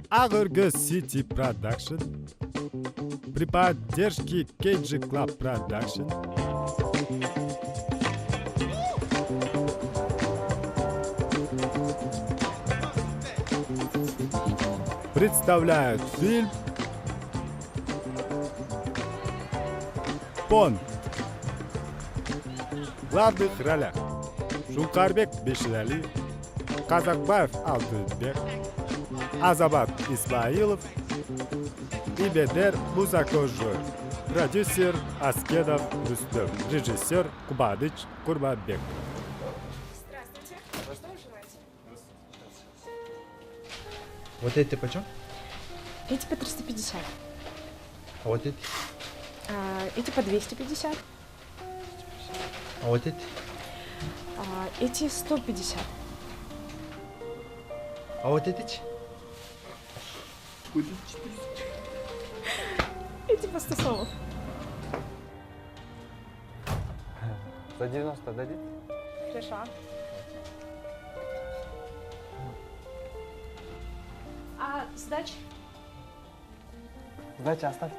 Agorgo City Production при поддержке KG Club Production представляют фильм «Понт». В главных ролях Шулкарбек Беширали, Казакбаев Алтынбек, Азамат Исмаилов и Бедер Музакожоев. Продюсер Аскедов Рустем. Режиссер Кубадыч Курбанбек. Здравствуйте. Что вы желаете? Вот эти почем? Эти по 350. А вот эти? Эти по 250. А вот эти? Эти 150. А вот эти? Эти по 100 сомов. За 90 дадите? Хорошо. А сдача? Сдача оставьте.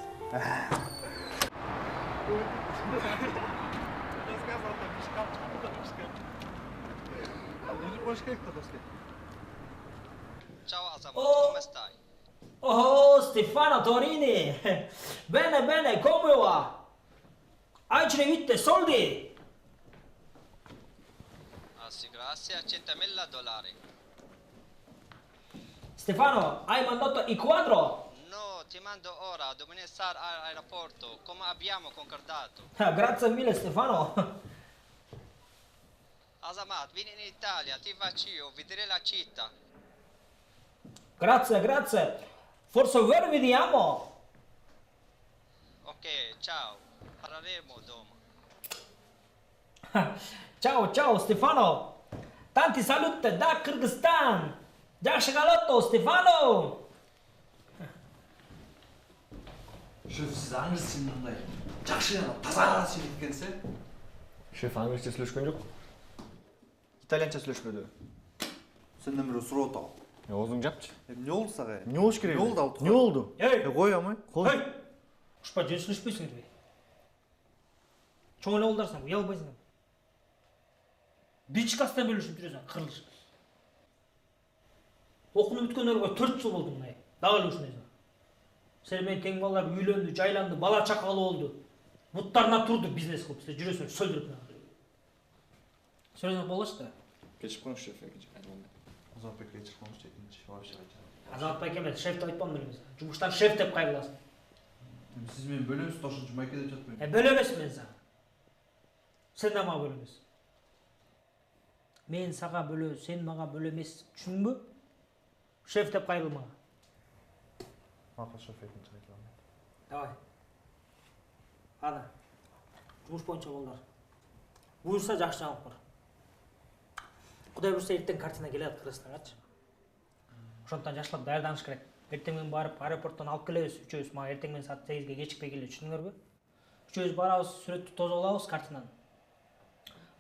Ciao Asamat, come stai? Oh, Stefano Torini! Bene, bene, come va? Hai ricevuto soldi? Ah sì, grazie, $100.000. Stefano, hai mandato il quadro? No, ti mando ora, domani stare all'aeroporto, come abbiamo concordato. Grazie mille, Stefano. Asamat, vieni in Italia, ti faccio io, vedere la città. Grazie, grazie. Forse ora vediamo. Ok, ciao, parleremo dopo. Ciao, ciao, Stefano. Tanti saluti da Kyrgyzstan. Yaxshi galotto, Stefano. Шеф, сіз аңыз мындай жақсы таза сөйлеп екенсіз. Шеф, английский слышкан жоқ? Итальянша сөйлешпеді. Сен нөмірі сұрау тау. Өзің жапшы. Не болды саға? Не болуш керек? Не болды алды? Не болды? Ей, Қой амай. ей. Ұшпа жөн сөйлеспейсіңдер бе? Чоңын ауылдарсың, ұялбайсың. Бичкастан бөлі үшін жүресің, қырылыш. Оқынып өткендерге 4 жыл болды мұнай. Дағылы үшін өзің. Сенімен тең балалар үйленді, жайланды, бала чақалы болды. Бұттарына тұрды бизнес қылып, сілер жүресің, сөлдіріп. Сөйлесің болғаш та? Кешіп қойыңыз, шеф. Азамат кечір қомыш жетінші. Вообще айтады. Азамат Байкемет, шефті айтпам білеміз. Жұмыштан шеф деп қайғыласын. Сіз мен бөлеміз, тошы жұмайкеде жатпаймын. Бөлемес мен саған. Сен де маған бөлемес. Мен саған бөле, сен маған бөлемес. Түсін бі? Шеф деп қайғыл маған. Мақыл шеф екінші қайтыламын. Давай. Ана. Жұмыс бойынша болдар. Бұйырса жақсы жаңалық бар. Құдай бұйырса ертең картина келеді Қырғызстанға. Ошондықтан жашылап даярданыш керек. Ертеңмен барып аэропорттан алып келебиз. Үчөөбүз мага ертеңмен саат 8-ге кечикпей келет, түшүндүңөрбү? Үчөөбүз барабыз, сүрөттү тосуп алабыз картинаны.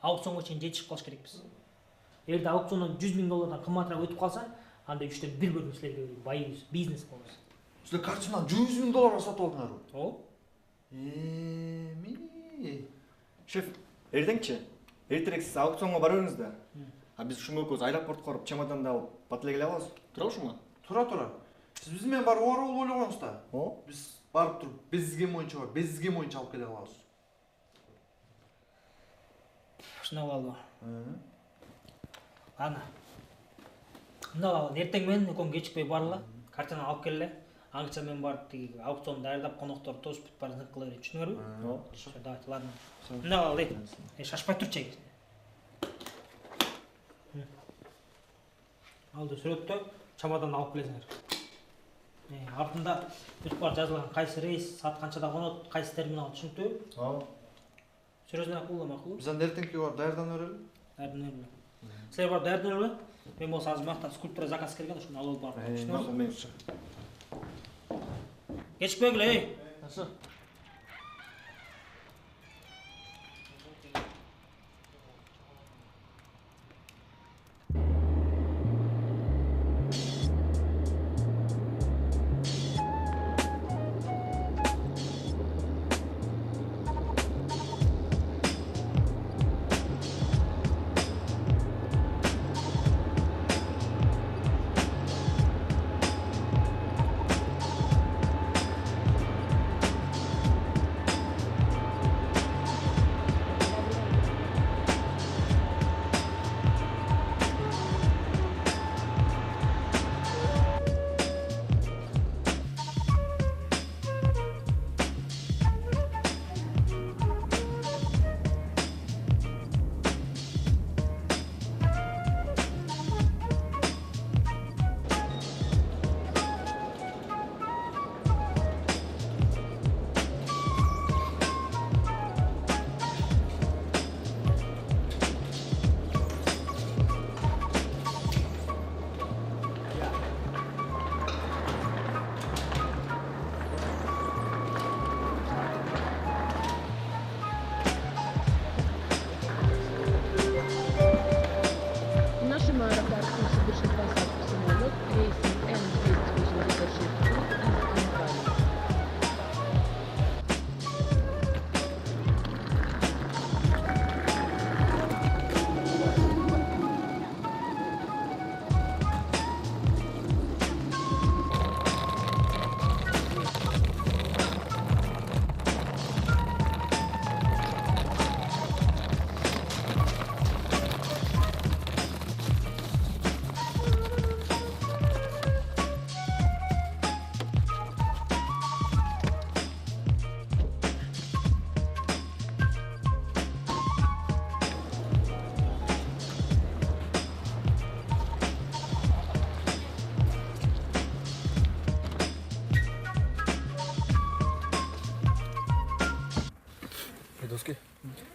Аукционго чейин жетишип калыш керекпиз. Эгерде аукциондон $100.000 кымбатыраак өтүп калса, анда 3-төн 1 бөлүп силерге байыбыз, бизнес болобуз. Сіздер картинаны $100.000 сатып алдыңар ғой. О? Шеф, ертеңші. Ертерек сіз аукционға бара беріңіз да. А біз шуң өкөз аэропортқа барып чемоданды алып батыле келе алабыз. Тұра ұшыма? Тұра. Сіз бізмен барып орал ойлап қойыңыз да. О? Біз барып тұрып, безізген мойынша алып келе алабыз. Шынап алды. Ана. Мына алып, ертең мен экөөң кечикпей барыла, картинаны алып келе. Аңча мен барып тиги аукционду даярдап, коноктор тосуп бүт барын кыла берет, түшүнүңөрбү? Хорошо. Давайте, ладно. Мына алып, шашпай турчу. Алды сүрөттө чемоданды алып келесиңер. Артында бүт бар жазылган кайсы рейс, саат канчада конот, кайсы терминал, түшүнүктүбү? Сүрөсүнө макул. Біз анда ертеңге барып даярдан өрелі. Даярдан. Силер барып даярдан өрбү? Мен болсо азыр мактан скульптура заказ келген, ошону алып барып. Түшүнүңөрбү? Кечикпегиле, ей.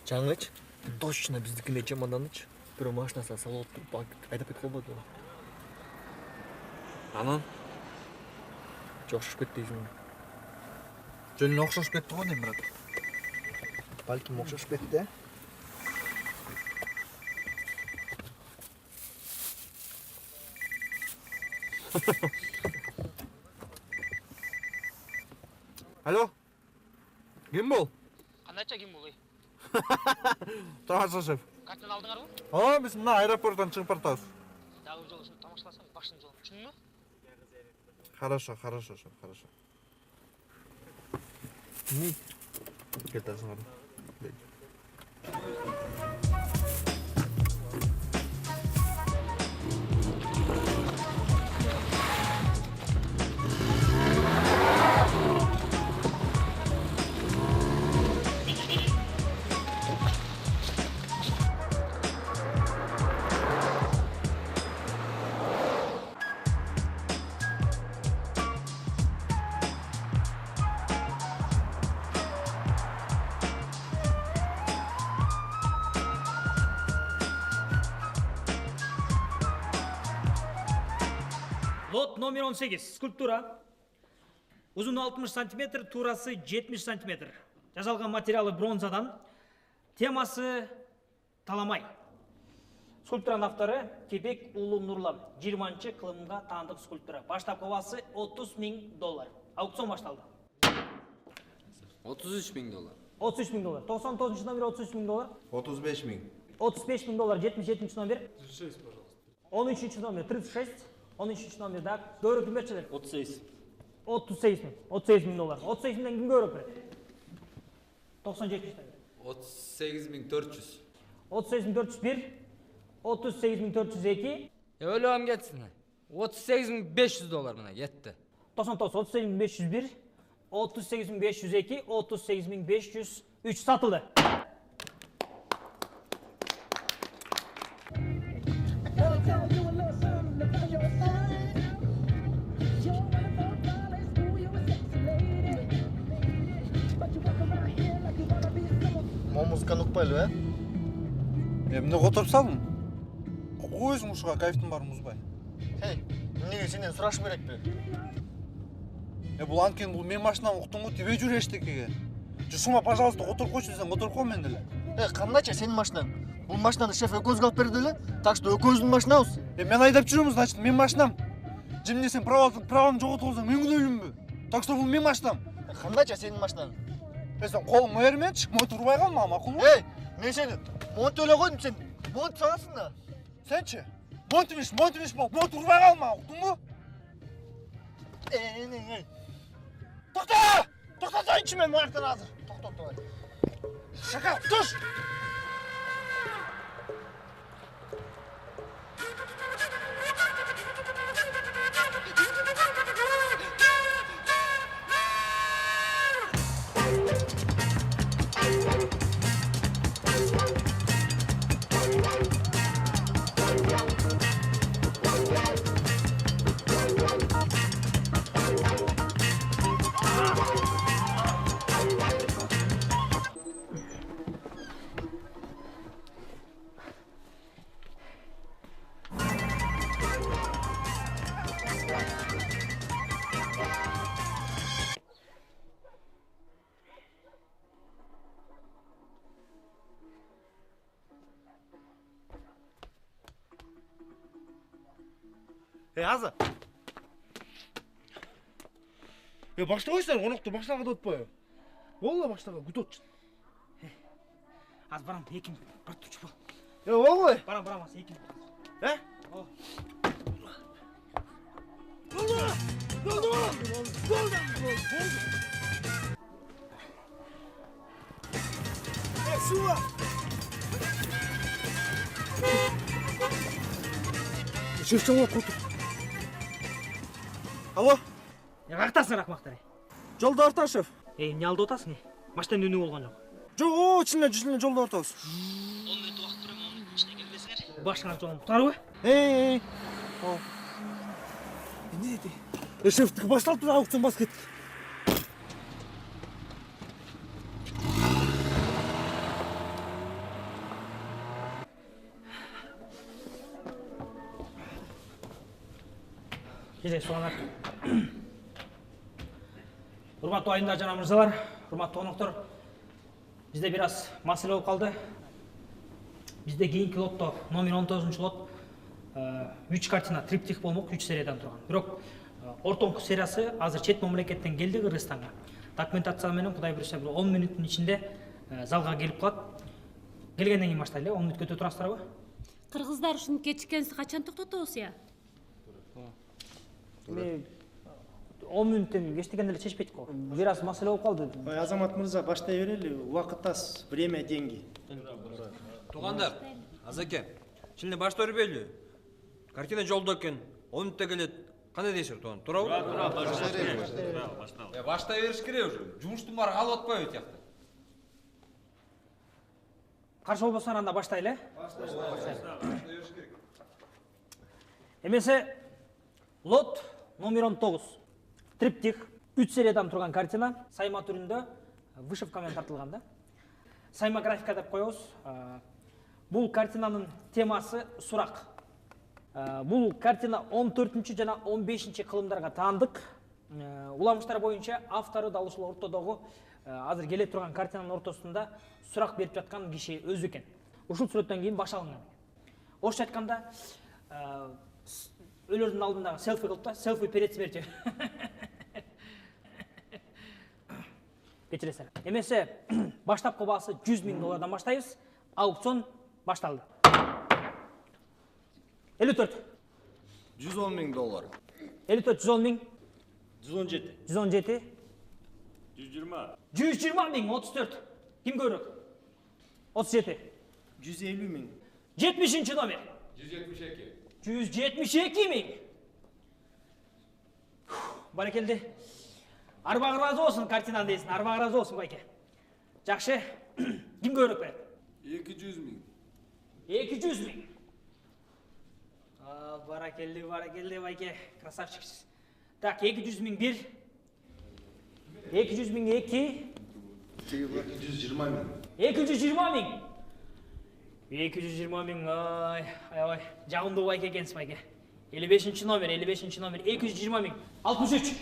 Жаңыч, точно биздикине чемоданыч. Бирөө машинасына салып туруп айдап кетип калбады. Анан Жок, окшош кетти дейсиң. жөнүнө окшошуп кетти го дейм, брат. Балким окшош кетти. Алло. Ким бул? Кандайча ким бул? Тамаша, шеф. Картаны алдыңарбы? Биз мына аэропорттон чыгып баратабыз. Дагы жолу ушуну тамашаласаң башың жолу. Түшүндүңбү? Хорошо, шеф, хорошо. Кетасың. Лот номер 18. Скульптура. Uzunu 60 сантиметр, турасы 70 сантиметр. Жазалған материалы бронзадан. Темасы таламай. Скульптуранын авторы Кебек Улуу Нурлан. 20-чы кылымга таандык скульптура. Баштапкы баасы $30,000. Аукцион башталды. $33,000. $33,000. 99 номер $33,000. 35 000. $35,000. 77 номер. 36, пожалуйста. 13 номер 36. 13 номер да. Көбүрөөк ким берчилер? 38. 38 миң. $38,000. 38 миңден ким көбүрөөк берет? 97 номер. 38,400. 38,401. 38,402. Ölüyorum geçsin. $38,500 buna yetti. 99 38,501. 38,502. 38,503 satıldı. Музыканы укпайлы, э? Эмне которуп салдым? Койсуң ушуга, кайфтын баарын бузбай. Хей, эмнеге сенден сурашым керекпи? Бул анткени бул менин машинам, уктуңбу, тибей жүр эчтекеге. Жушуңа, пожалуйста, которуп койчу десең, которуп кой мен деле. Кандайча сенин машинаң? Бул машинаны шеф экөөбүзгө алып берди эле. Так что экөөбүздүн машинабыз. Мен айдап жүрөм, значит, менин машинам. Жемде сен праваны жоготуп алсаң, мен күнөөлүүмбү? Так что бул менин машинам. Кандайча сенин машинаң? Сен колуңду берменчи, монт урбай калма, макулбу? Мен сени монт эле койдум, сен монт саласың да. Сенчи? Монт эмес, монт урбай калма, уктуңбу? Токта! Токтотойчу мен мынаяктан азыр. Токтотобай. Шака, туш! Аза. Баштабайсыңар, конокто баштага да отпойбу. Болла баштага күтүп отчу. Az baram, ekим бір түчі бол. Болбой. Барам, аз еким. Шеф чалып отыр. Алло, Қақтасың рақмақтар. жолда ортан шеф. Не алды отасың? Машинаның үнү болған жоқ. Жоқ, чынын жолда ортабыз. 10 минут уақыт берем, 10 минут ішіне келмесіңер. Башыңнан жоғын бұтар О. Не dedi? Шефтікі башталып тұр, аукцион бас кеттік. Кезек сұғанар. Урматтуу айымдар жана мырзалар, урматтуу конуктор, бизде бир аз маселе болуп калды. Бизде кийинки лотто номер 19 лот 3 картина триптих болмок, 3 сериядан турган. Бирок ортоңку сериясы азыр чет мамлекеттен келди Кыргызстанга. Документация менен Кудай буюрса 10 мүнөттүн ичинде залга келип калат. Келгенден кийин баштайлы, 10 мүнөт күтө турасыздарбы? Кыргыздар ушуну кечиккенси качан токтотобуз я? 10 мүнөттөн кечтигенде эле чечпейт го. Бир аз маселе болуп калды. Ой, Азамат мырза, баштай берели. Убакыт аз, время деньги. Туугандар, Азаке, ичинде баштай бербейли. Картина жолдо экен, 10 мүнөттө келет. Кандай дейсиз, тууган? Туурабы? Баштай бериш керек уже. Жумуштун баары калып атпайбы тиякта. Каршы болбосоңор анда баштайлы. Эмесе лот номер 19 триптих 3 сериядан турган картина сайма түрүндө вышивка менен тартылган да. Сайма графика деп коебуз. Бул картинанын темасы сурак. Бул картина 14 жана 15 кылымдарга таандык. Уламыштар боюнча автору дал ушул ортодогу азыр келе турган картинанын ортосунда сурак берип жаткан киши өзү экен. Ушул сүрөттөн кийин башталган. Орусча айтканда өлөрдүн алдындагы селфи кылып да, селфи перед смертью. Кечиресиздер. Эмесе баштапкы баасы $100,000 баштайбыз. Аукцион башталды. 54. $110,000. 54, 110,000. 117. 117. 120. 120,000, 34. Kim көбүрөөк? 37. 150,000. 70 номер. 172. 172,000. Барекелди. Арбагы разы болсун картинаны дейсин, арбагы разы болсун байке. Жакшы. Ким көбүрөөк берет? 200,000. 200,000. Баракелди байке, красавчиксиз. Так, 200,000 1. 200,000 2. 220,000. 220,000. 220,000. Ай. Жагымдуу байке экенсиз байке. 55 номер, 220,000. 63.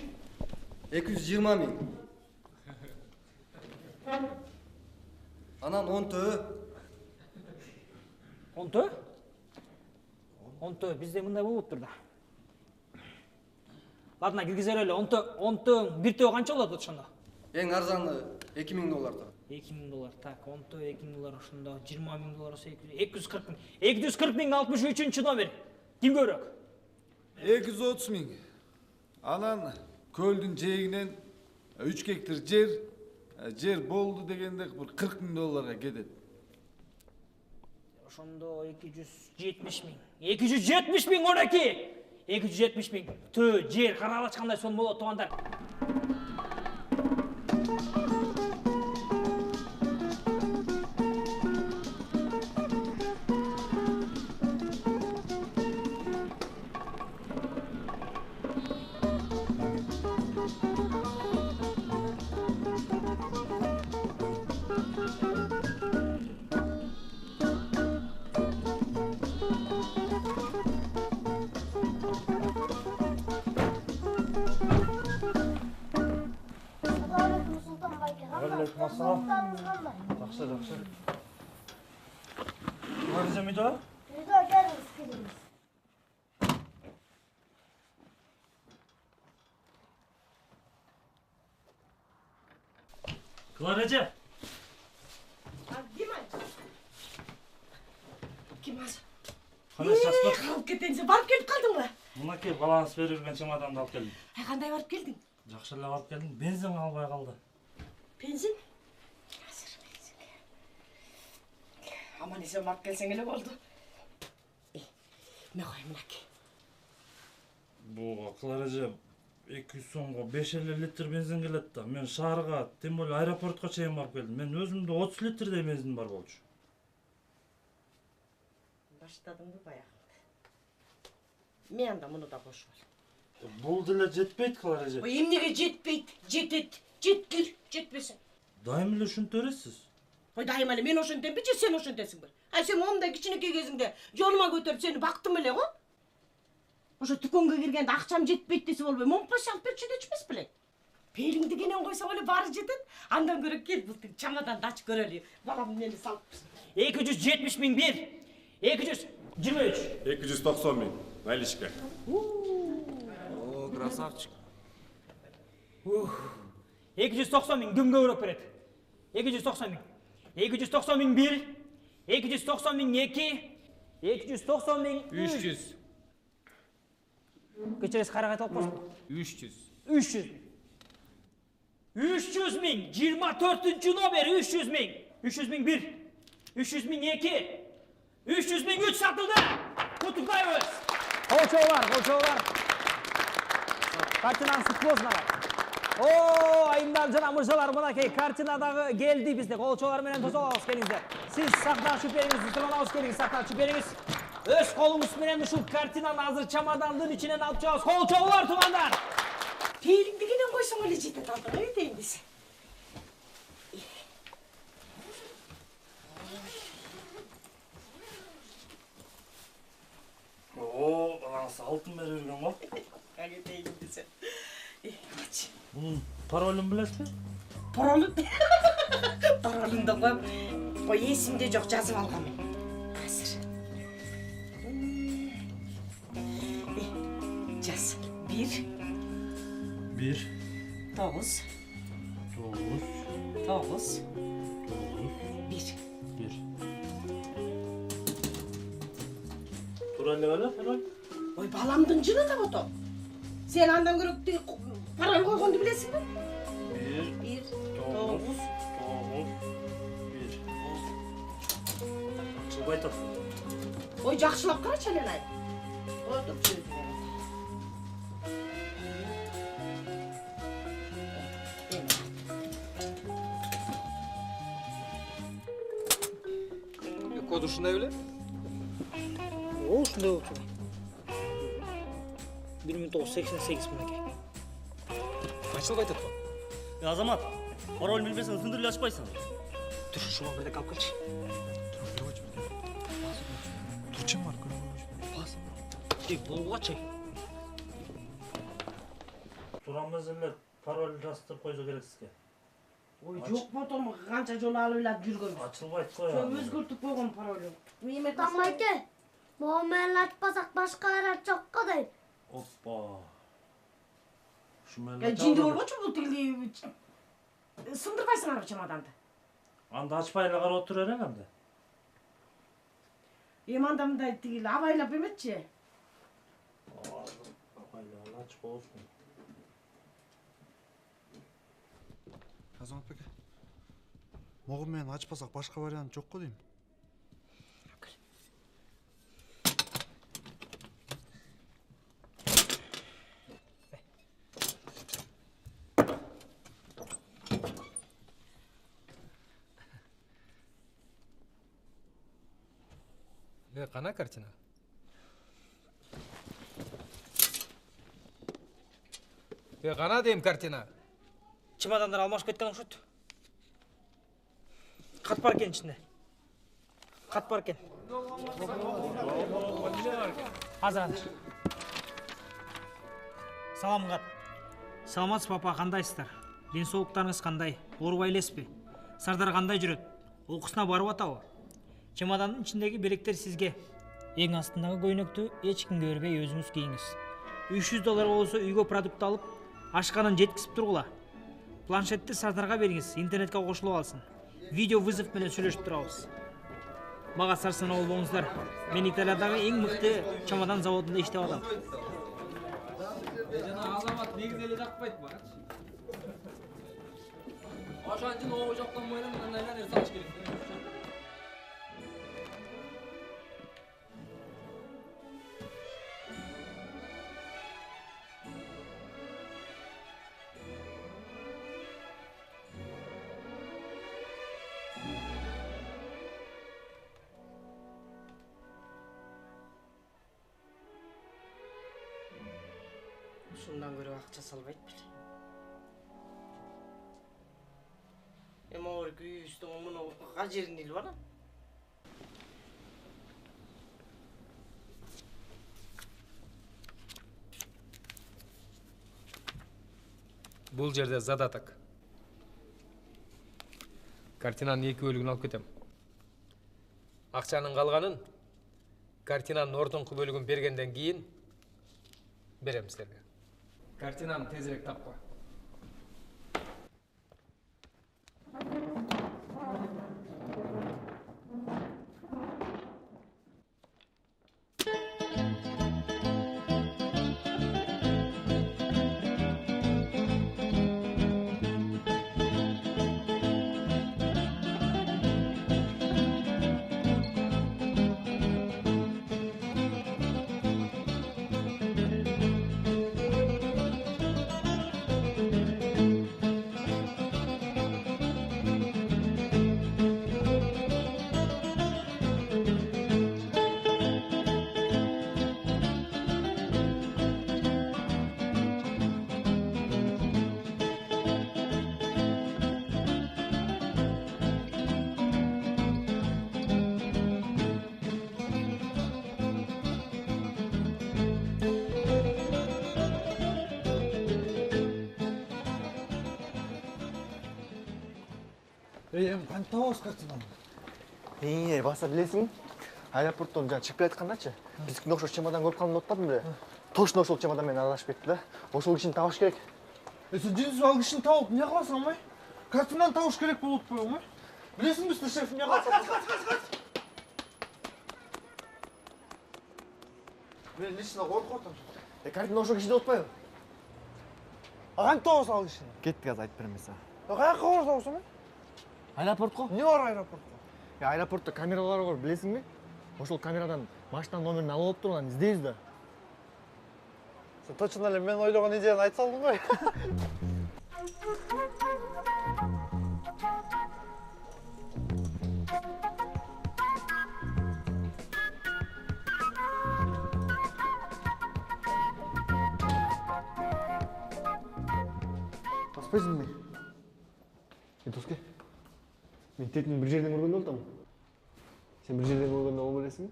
220,000. Анан 10 төө. 10 төө бизде мындай болуптур да. Ладно, киргизеле эле 10 төө бир төө канча болот ошондо? Эң арзаны $2,000. $2,000. Так, 10 төө $2,000 ошондо $20,000 болсо 240,000. 240,000 63 номер. Ким көбүрөөк? 230,000. Анан көлдүн жээгинен 3 гектар жер болду дегенде бир $40,000 кетет. Ошондо 270,000. 270,000 12. 270,000. Төө жер карап ачкандай сон болот туугандар. Жақсы. Баржа мыйда? Үйдө келиңиз, кириңиз. Кларача. Ким азыр? Кандай шашпак? Калып кетеңиз, барып келип калдыңбы? Мынакей баланс берип жүргөн чемоданды алып келдим. Кандай барып келдиң? Жакшы эле алып келдим. Бензин албай калды. Бензин? Азыр бензин. Аман эсен барып келсең эле болду. Эмне кой мынакей? Буга Кларача 200 сомго 5 литр бензин келет да. Мен шаарга, тем более аэропортко чейин барып келдим. Мен өзүмдө 30 литрдей бензин бар болчу. Баштадыңбы баягы? Мен анда муну да кошуп ал. Бул деле жетпейт Кларача. Ой, эмнеге жетпейт? Жетет. Жеткир, жетпесин. Дайым эле ушинте бересиз. Ой, дайыма эле мен ошентемби же сен ошентесиңби? Ай, сен момундай кичинекей кезиңде жонума көтөрүп сени бактым эле го. Ошо дүкөнгө киргенде акчам жетпейт десе болбой, момпаш алып берчи дечмес белең. Пелиңди кенен койсоң эле баары жетет. Андан көрө кел бултуң чамаданды ачып көрөлү. Балам мени салып. 270 миң 1, 223. 290 000. Наличка. О, красавчик. 290 миң ким көбүрөөк берет? 290 миң. 290 миң 1, 290 миң 2, 290 миң 300. Кечерес кара кайтып алып 300. 300 миң. 300 миң. 24-нчү номер 300 миң. 300 миң 1, 300 миң 2, 300 миң 3 сатылды. Кутуктайбыз. Колчоолар. Картинаны сыткылосуңар. О, айымдар жана мырзалар, мынакей картинадагы келди бизде. Колчоолар менен тосо алабыз, келиңиздер. Сиз сахна шүпериңизди турганабыз, келиңиз, сахна шүпериңиз. Өз колуңуз менен ушул картинаны азыр чамадандын ичинен алып чыгабыз. Колчоолар туугандар. Пелиңди кенен койсоң эле жетет анда. Не дейм биз? О, анасы алтын бере берген го. Каге дейм десе. Ачы. Bunun parolunu bilesizmi? Паролуңду коюп, кой эсимде жок, жазып алгам мен. Азыр. Жаз. 1 1 9 9 1 1 Туралы öyle parol? Ой, баламдын жыны да бото. Сен андан көрөк парол койгонду билесиңби? 1 9 1 Чылбай тап. Ой, жакшылап карачы эле. Отуп сөзү. Код ушундай беле? О, ушундай болуп турган. 1988 мынакей. Качылып айтат го. Азамат, пароль билбесең сындырып ачпайсың. Тур, шуга бирдек алып келчи. Турчун бар көрөм. Болгочу. Туран эле пароль жаздырып койсо керек сизге. Ой, жок ботом канча жолу алып элеп жүргөн. Ачылбайт го. Көп өзгөртүп койгон паролю. Эме Тамайке, момен açmasak başka araç yok ko deyip. Оппа. Ya жинди болбочу бул тигили сындырбайсыңарбы чамаданды? Анда ачпай эле карап отура берең анда. Эми анда мындай тигили абайлап эметчи. Абайлап ачып болсун. Азамат беке. Могу менен ачпасак башка вариант жок го дейм. Кана картина? Кана дейм картина. Чемодандар алмашып кеткен окшойт. Кат бар экен ичинде. Кат бар экен. Азыр. Салам кат. Саламатсыз папа, кандайсыздар? Ден соолуктарыңыз кандай? Оорубай элесизби? Сардар кандай жүрөт? Окуусуна барып атабы? Чемодандын ичиндеги белектер сизге. Эң астындагы көйнөктү эч кимге бербей өзүңүз кийиңиз. $300 болсо үйгө продукт алып, ашканын жеткизип тургула. Планшетти Сардарга бериңиз, интернетке кошулуп алсын. Видео вызов менен сүйлөшүп турабыз. Мага сарсанаа болбоңуздар. Мен Италиядагы эң мыкты чемодан заводунда иштеп атам. Жана Азамат негизи эле жакпайт бачы. Ошончун о жоктон бойлон мындайлар нерсе алыш керек. Ушундан көрө акча салбайт беле. Эми оор күйүстүң муну кажерин ил бар. Бул жерде задаток. Картинанын 2 бөлүгүн алып кетем. Акчанын калганын картинанын ортоңку бөлүгүн бергенден кийин берем силерге. Картинаны тезирээк тапкыла. Эм, кантип табабыз картинаны? баса билесиң? Аэропорттон жаңа чыгып келаткандачы. Биздикине окшош чемодан көрүп калдым деп атпадым беле? Точно ошол чемодан менен аралашып кетти да. Ошол кишини табыш керек. Сен жинсиз ал кишини табып эмне кыласың амай? Картинаны табыш керек болуп атпайбы амай? Билесиңби сиз шеф эмне кылат? Мен лично коркуп атам. Картина ошол киши деп атпайбы? Кантип табабыз ал кишини? Кеттик азыр айтып берем эсе. Каяка барабыз амай? Аэропортко? Эмне бар аэропортто? Аэропортто камералар бар, билесиңби? Ошол камерадан машинанын номерин алып алып туруп анан издейбиз да. Сен точно эле мен ойлогон идеяны айта салдың ғой. Баспайсыңбы? Доске. Мен тетini bir жерден көргөндөй болтам. Сен bir жерден көргөндө боло бересиңби?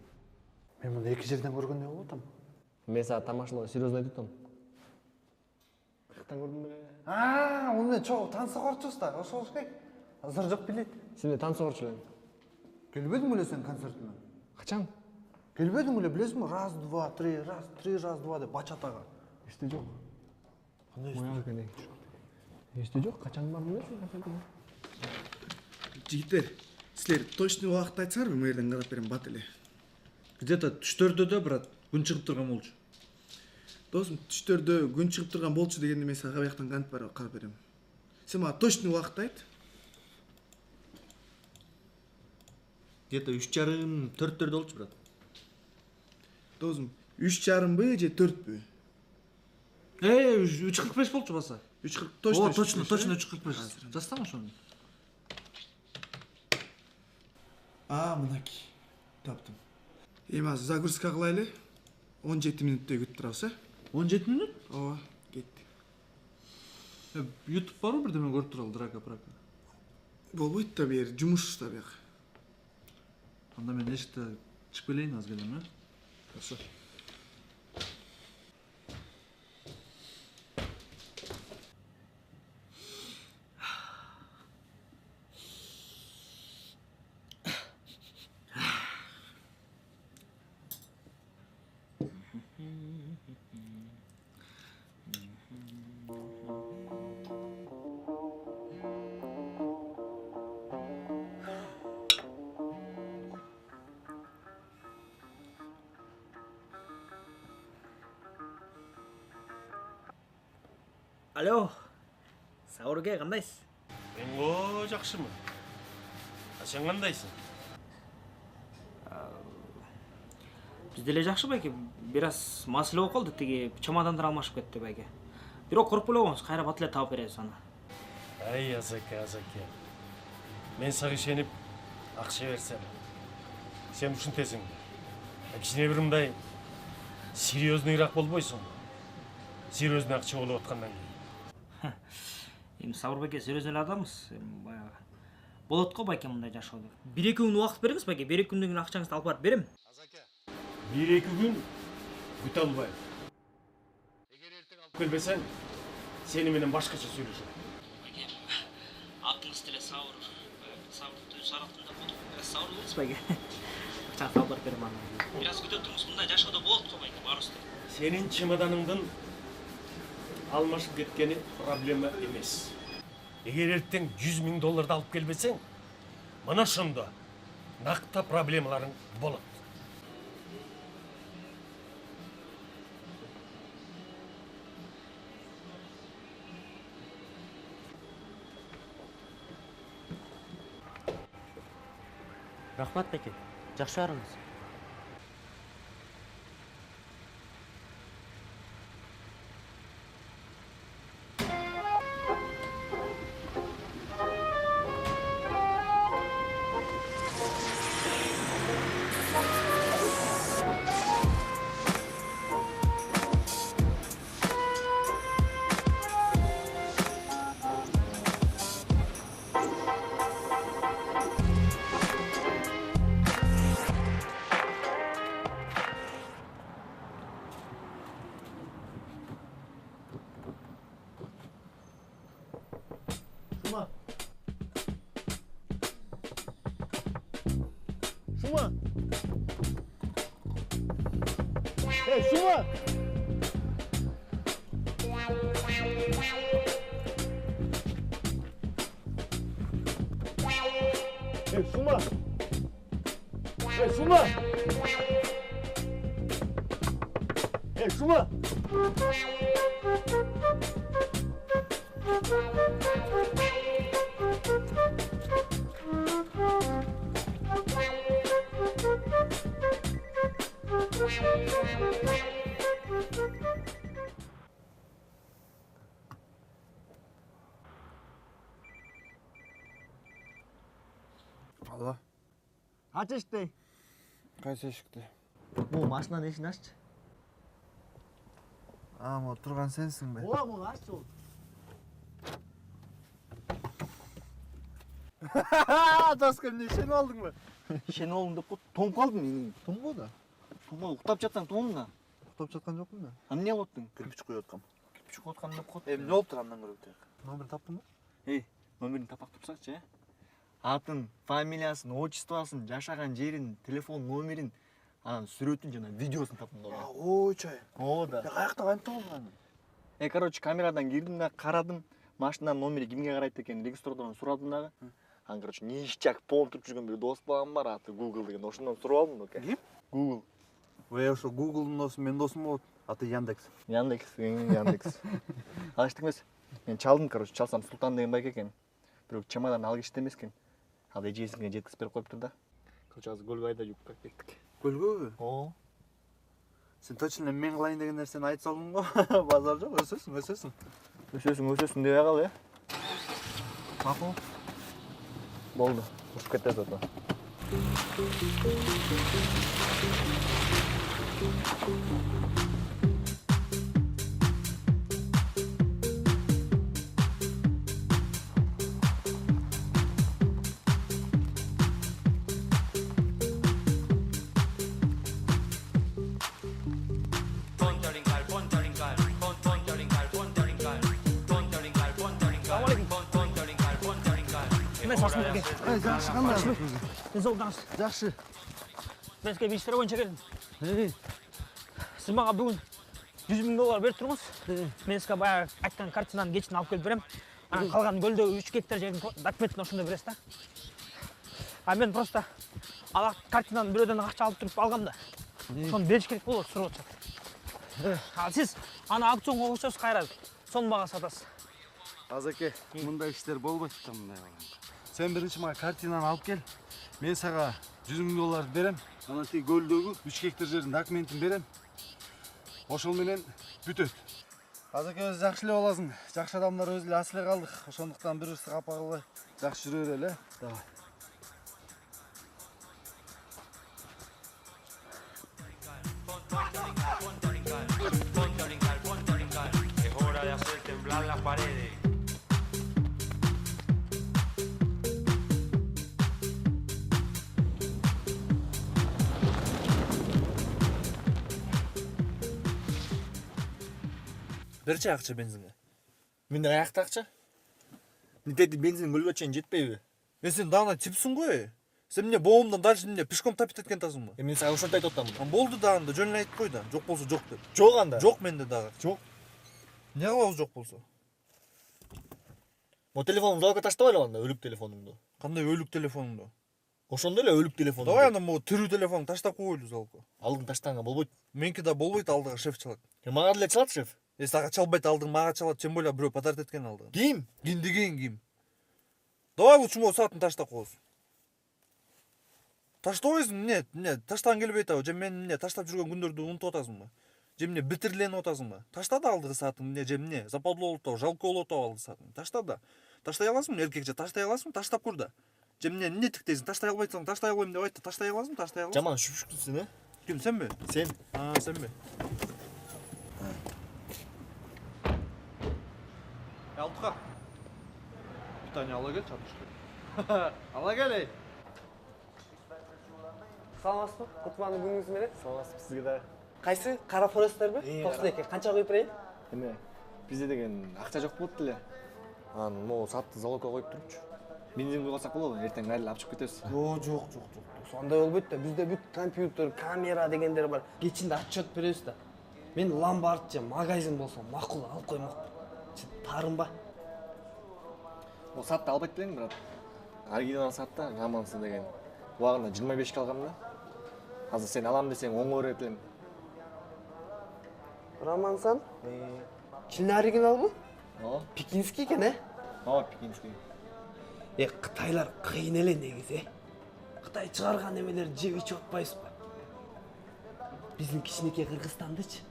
Мен муну 2 жерден көргөндөй болуп атам. Мен сага тамашалоо серьезно айтып атам. Каяктан көрдүм беле? Уну чогуу таанса корчусуз да, ошол керек. Азыр жок билет. Сен таанса корчу элең. Келбедиң беле сен концертиме? Качан? Келбедиң беле, билесиңби? Раз, два, три, раз, три, раз, два деп бачатага. Эсте жок. Кандай Моя келе. Эсте жок, качан бардым эле концертине? Жигиттер, силер точный убакытты айтсаңарбы, мен жерден карап берем бат эле. Где-то түштөрдө брат, күн чыгып турган болчу. Досум, түштөрдө күн чыгып турган болчу дегенде мен сага каяктан кантип барып карап берем. Сен мага точный убакытты айт. Где-то 3:30-4 болчу, брат. Досум, 3:30 же 4? 3:45 болчу баса. 3:40 точно. О, точно 3:45. Жазсаң ошону. Мынаки. Таптым. Эми азыр загрузка кылайлы. 17 мүнөттөй күтүп турабыз, 17 мүнөт? Ооба, кетти. YouTube барбы бирдеме көрүп туралы, драка. Болбойт да бери, жумуш да бияк. Анда мен эшикте чыгып келейин аз келем, Хорошо. Алло, Сауырге кандайсыз? Мен жакшымын. Сен кандайсың? Биз деле жакшы байке, бир аз маселе болуп калды, тиги чемодандар алмашып кетти байке. Бирок коркпой эле коңуз, кайра бат эле таап беребиз аны. Ай, Азаке. Мен сага ишенип акча берсем, сен ушинтесиң. Кичине бир мындай серьезныйраак болбойсуң. Серьезный акча болуп аткандан кийин. Эми Сабыр байке серьезный эле адамбыз. Баягы болот го байке мындай жашоодо. 1-2 күн убакыт бериңиз байке, 1-2 күндөн кийин акчаңызды алып барып берем. Азаке. 1-2 күн күтө албайм. Эгер эртең алып келбесең, Seni менен башкача сүйлөшөм. Атыңыз деле сауыр. Сауырды сараттында болуп, бираз сауыр болсуз байке. Чак салып берем аны. Бираз күтө туруңуз, мындай жашоодо болот го байке, барыбыз. Senin чемоданыңдын алмашып кеткени проблема эмес. Эгер эртең $100,000 алып келбесең, мына ошондо накта проблемаларың болот. Рахмат байке. Жакшы арыңыз. Şuma! Hey Şuma! Hey Şuma! Hey Şuma! Hey Şuma! Алло. Aç işte. Кайсы эшикти? Bu машинаның ешін ашчы. Могу турган сенсиң бе? Oğlum aç ol. Таскан, ишенип алдыңбы? Ишенип алдым деп коюп, тоңуп калдым мен. Тумбу да? Тумбу, уктап жатсаң тоңдун да. Уктап жаткан жокмун да. Эмне кылып аттың? Кирпич коюп аткам. Кирпич коюп аткан деп коет. Эмне болуптур андан көрө бутак? Номерин таптыңбы? Эй, номерин тапак турсакчы, э? Атын, фамилиясын, отчествосын, жашаган жерин, телефон номерин, анан сүрөтүн жана видеосун таптым да. Ойчай. О да. Каякта кантип табылдың аны? Короче, камерадан кирдим да, карадым. Машинанын номери кимге карайт экенин регистратордон сурадым дагы. Анан, короче, ништяк помнуп туруп жүргөн бир дос балам бар, аты Google деген. Ошондон сурап алдым да. Ким? Google. Ошо Google'дун досу менин досум болот. Аты Яндекс. Яндекс. Ал эчтең эмес. Мен чалдым, короче, чалсам Султан деген байке экен. Бирок чемодан алып кетти эмес экен. Ал эжесине жеткизип берип коюптур да. Короче, азыр көлгө айдап жүрүп кеттик. Көлгөбү? О. Сен точно мен кылайын деген нерсени айтып салдың го. Базар жок, өсөсүң. Өсөсүң дебей кал, э? Макул. Болду. Ушуп кетет ото. Жакшы кандай? Денсаулығыңыз? Жакшы. Мен сізге визитор боюнча келдим. Сиз мага бүгүн $100,000 берип туруңуз. Мен сизге баягы айткан картинанын кечин алып келип берем. Анан калган көлдөгү 3 гектар жердин документин ошондо бересиз да. А мен просто ала картинаны бирөөдөн акча алып туруп алгам да. Ошону бериш керек болот, сурап атышат. Ал сиз аны аукционго койсоңуз кайра сонун бага сатасыз. Азаке, мындай иштер болбойт да мындай балам. Сен биринчи мага картинаны алып кел. Мен сага $100,000 берем. Анан тиги көлдөгү 3 гектар жердин документин берем. Ошол менен бүтөт. Азаке өзү жакшы эле боласың. Жакшы адамдар өзү эле ас эле калдык. Ошондуктан бири-бирибизди капа кылбай жакшы жүрө берели, э? Давай. Берчи акча бензинге. Менде аяқта ақша. Нетеді бензин гүлге чейін жетпейбі? Сен дағына типсің ғой. Сен мне боғымдан дальше мне пешком тапит еткен тасың ба? Мен саған ошонтип айтып атам. Болды дағында, жөнін айтып қой да. Жоқ болса жоқ деп. Жоқ анда. Жоқ менде дағы. Жоқ. Не қылауыз жоқ болса? О телефоныңды залға таштап алып анда, өлік телефоныңды. Қандай өлік телефоныңды? Ошондой эле өлік телефоныңды. Давай анда могу тірі телефон таштап қойылы залға. Алдың таштанға болбойт. Менікі да болбойт, алдыға шеф чалады. Мага деле чалат шеф. Саға чалбайт, алдың мага чалады, тем более біреу подарит еткен алдыға. Ким? Ким. Давай лучше могу саатын таштап қойыз. Таштабайсың, не, таштан келбейт ау, же мен не, таштап жүрген күндөрдү унутуп атасың ба? Же мне битирленип атасың ба? Ташта да алдыгы саатың, же мне, западлоо болуп, жалко болуп алды саатың. Ташта да. Таштай аласың, эркекче таштай аласың, таштап көр да. Же мне не тиктейсиң, таштай албайсың, таштай албайм деп айтты, таштай аласың, таштай аласың. Жаман шүпшүктүсүң, Ким, сен бе? Сен. Сен бе? Алтыға. Питание ала кел, чатышты. Ала кел, ей. Саламатсыз ба? Кутманды күнүңүз менен. Саламатсыз сизге да. Кайсы? Кара форесттер бе? Токсулекке канча коюп берейин? Эме, бизде деген акча жок болуп эле. Анан могу саатты залогко коюп турупчу. Бензин куюп алсак болобу? Эртең айлы алып чыгып кетебиз. Жок. Сондай болбойт да. Бизде бүт компьютер, камера дегендер бар. Кечинде отчет беребиз да. Мен ломбард же магазин болсо макул алып коймокмун. Тарынба. О саатты албайт белең, брат. Оригинал саатта жамансыз деген. Убагында 25 алгам да. Азыр сен алам десең 10 берет элем. Романсан? Чын оригиналбы? Ооба. Пекинский экен, Ооба, пекинский. Кытайлар кыйын эле негизи. Кытай чыгарган эмелерди жеп ичип атпайсызбы? Биздин кичинекей Кыргызстандычы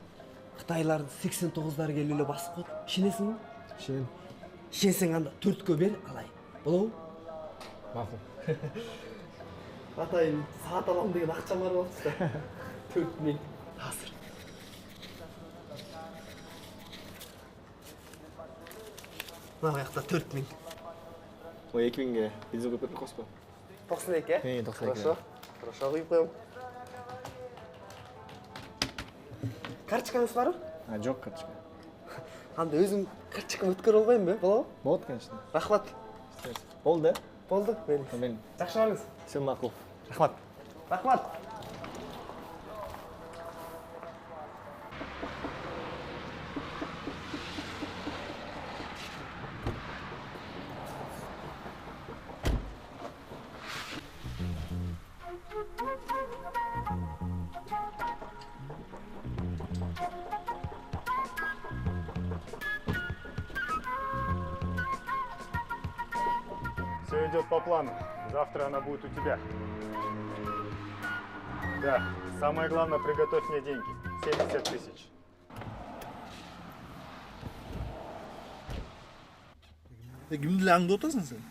Кытайлардын 89-дар келип эле басып коет. Ишенесиңби? Ишенем. Ишенсең анда 4кө бер, алайын. Болобу? Макул. Атайын саат алам деген акчам бар болчу да. 4000. Азыр. Мына жакта 4000. О 2000ге бензин куюп берип койсузбу? 92? 92. Хорошо, куюп коем. Карточкаңыз барбы? Жок карточка. Анда өзүм карточкамды өткөрө албаймбы? Болобу? Болот, конечно. Рахмат. Болду, Болду. Мен. Жакшы болуңуз. Все макул. Рахмат. Рахмат. Все идет по плану. Завтра она будет у тебя. Да, самое главное, приготовь мне деньги. 70 тысяч. Кимди аңдып атасың сен?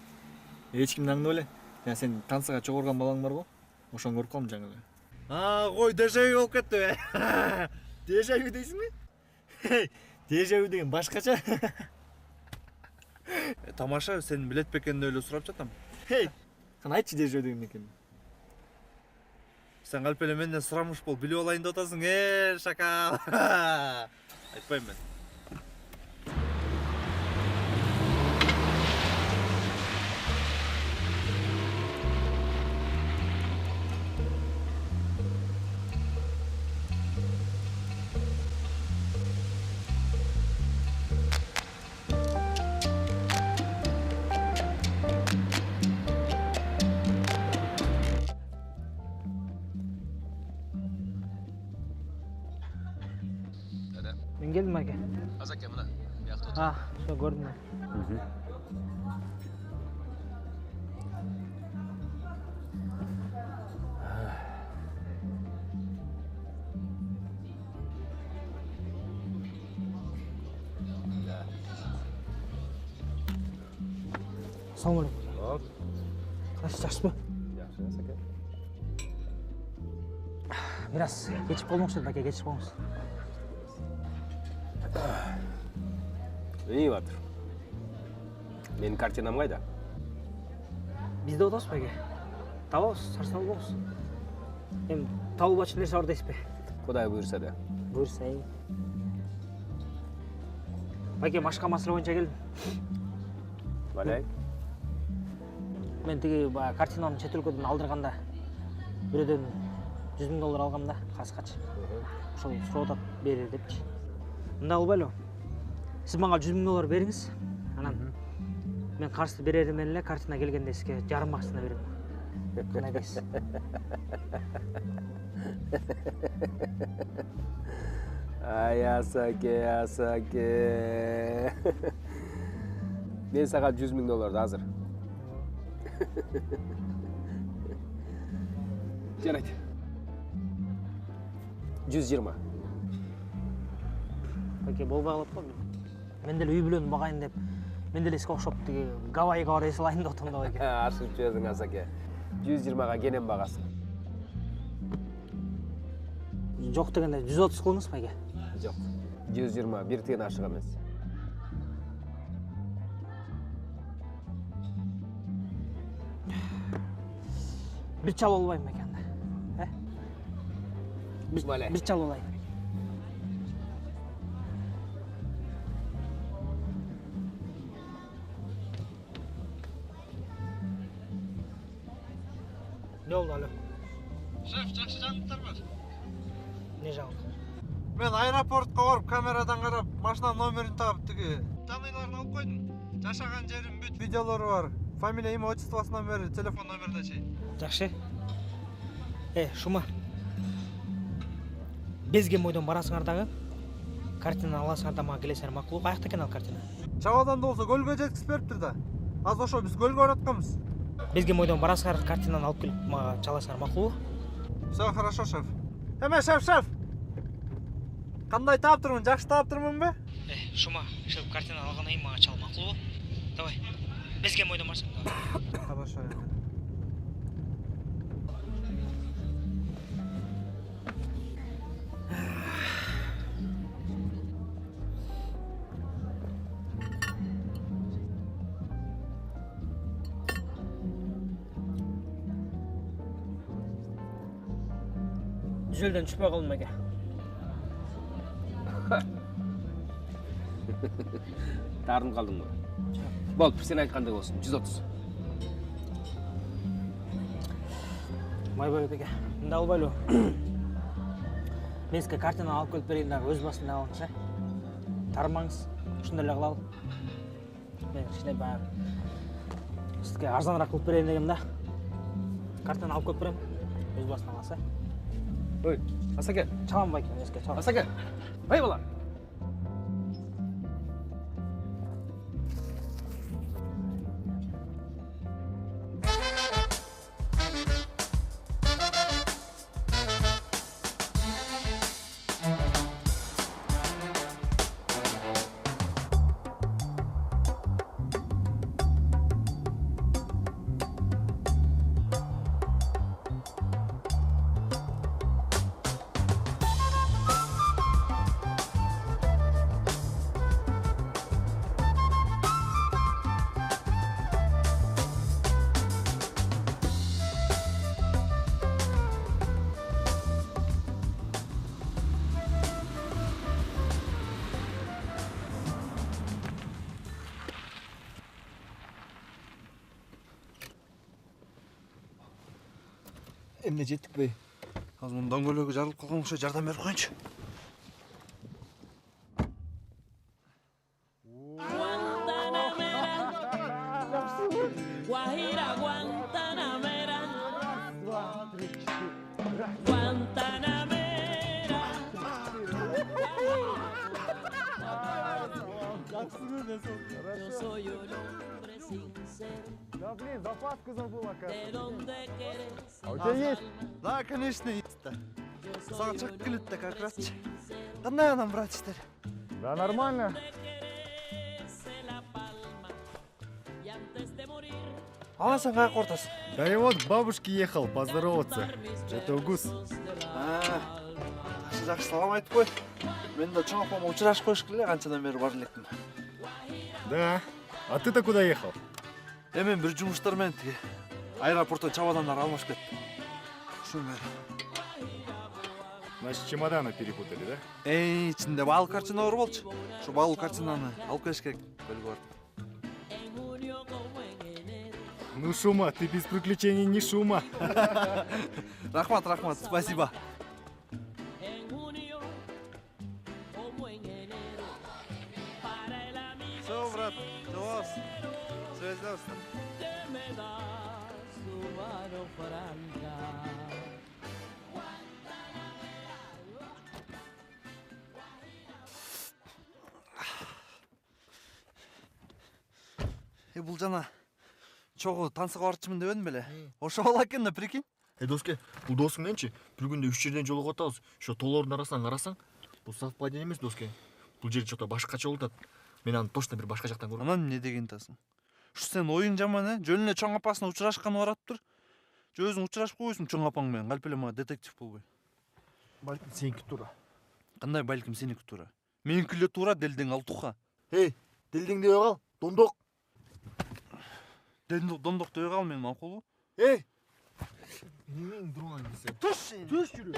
Эч кимди аңдап эле. Я сен танцыга чогорган балаң бар го? Ошону көрүп калдым жаңы эле. Кой, дежавю болуп кетти. Дежавю дейсиңби? Дежавю деген башкача. Тамаша, сен билет бекенде эле сурап жатам. Кана айтчы дежавю деген экенин. Сен калп эле менден сурамыш бол, билип алайын деп атасың, шакал. Айтпайм мен. Мен келдим аке. Азаке, мына. Бияқта отыр. Шо көрдүм. Assalomu alaykum. Qanaqa yaxshimi? Yaxshi, aka. Biraz kechib qolmoqchi aka, kechib qolamiz. İyi vardır. Benim kартинам қайда? Bizde odasız aka. Табабыз, сарсал болобуз. Эми табылып ачкан нерсе бар дейсизби? Құдай бұйырса да. Буйрса. Байке, башка маселе боюнча келдим. Балай. Мен тиги картинаны чет өлкөдөн алдырганда бирөөдөн $100,000 алгам да, каскач. Ошол сурап атат бери депчи. Мындай кылбайлы. Сиз мага $100,000 бериңиз. Анан мен карызды берери менен эле картина келгенде сизге жарым акысына берем. Кандай дейсиз? Ай, Асаке. Мен сага $100,000 азыр. Жарайт. 120. Байке, болбой калат го. Мен деле үй бүлөнү багайын деп, мен деле сизге окшоп тиги Гавайга барып эс алайын деп атам да байке. Ашып жүрсүң, Асаке. 120га кенен багасың. Жок дегенде 130 кылыңыз байке. Жок. 120, бир тиен ашык эмес. Бир чал болбойм байке анда. Бир чал болайын. Ne oldu alo? Шеф, жақсы жаңылықтар бар. Ne жаңылық? Мен аэропортқа барып, камерадан қарап, машина номерін тауып, тігі данныйларын алып қойдым. Жашаған жерім бүт, видеолары бар. Фамилия, имя, отчествосы номері, телефон номеріне шейін. Жақсы. Шума. Безген мойдон барасыңар дағы. Картина аласыңар да мага келесіңер макулу. Каякта екен ал картина? Чабадан да болса көлгө жеткізіп беріптір да. Аз ошо біз көлгө баратканбыз. Безген мойдон барасыңар, картинаны алып келіп мага чаласыңар макулу. Все хорошо, шеф. Эме, шеф. Қандай таап тұрмын, жақсы таап тұрмын бе? Шума, шеф картина алғаннан кейін мага чал макулу. Давай. Безген мойдон барсаң. Хорошо. Düzölden düşmeye kalın Mege. Тарынып қалдың ба? Болды, сен айтқандай болсын, 130. Майбай Меге, мында албайлы. Мен сізге картина алып келіп берейін дағы өз басында алыңыз, тарымаңыз, шындай эле кылалы. Мен кішкене баягы сізге арзанырақ қылып берейін дегем да. Картина алып келіп берем, өз басына аласыз. Ой, Асаке. Чалам байке, еске чалам. Асаке, бай бала. Emne жеттік бей. Аз мұның дөңгөлегі жарылып қалған ұқса жардам беріп қойыншы. Блин, запаска забыла, А у тебя есть? Да, конечно, есть. Саған чак келеді как раз. Қандай анам, братчтар? Да нормально. Аласың қай қортасың? Да и вот к бабушке ехал поздороваться. Это Угус. Жақсы салам айтып қой. Мен де чоңапама ұшырашып қойшық келе, қаншадан бері бар електім. Да. А ты-то куда ехал? Мен бір жұмыстармен аэропорттан чабадандар алмашып кетті. Шын бәрі. Значит, чемоданы перепутали, да? Ичинде баалуу картина бар болчу. Ошо баалуу картинаны алып келиш керек. Көлгө барып. Ну, Шума, ты без приключений не Шума. Рахмат, спасибо. Все, брат, жолугабыз. Связьдабыз. Бул жана чогуу тансыга барчумун дебедим беле. Ошо бала экен да, прикинь. Доске, бул досуң менчи? Бир күндө 3 жерден жолугуп атабыз. Ошо тоолордун арасынан карасаң, бул совпадение эмес, Доске. Бул жер чокто башкача болуп атат. Мен аны точно бир башка жактан көрдүм. Анан эмне деген атасың? Ушу сен оюң жаман, жөн эле чоң апасына учурашканы баратып тур. Же өзүң учурашып койбойсуң чоң апаң менен, калп эле мага детектив болбой. Балким сеники туура. Кандай балким сеники туура? Меники эле туура, делдең алтуха. Делдең дебей кал, дондок. Дондок дебей кал, мен макулбу? Эмнең дуруңан келсе? Түш жүрү.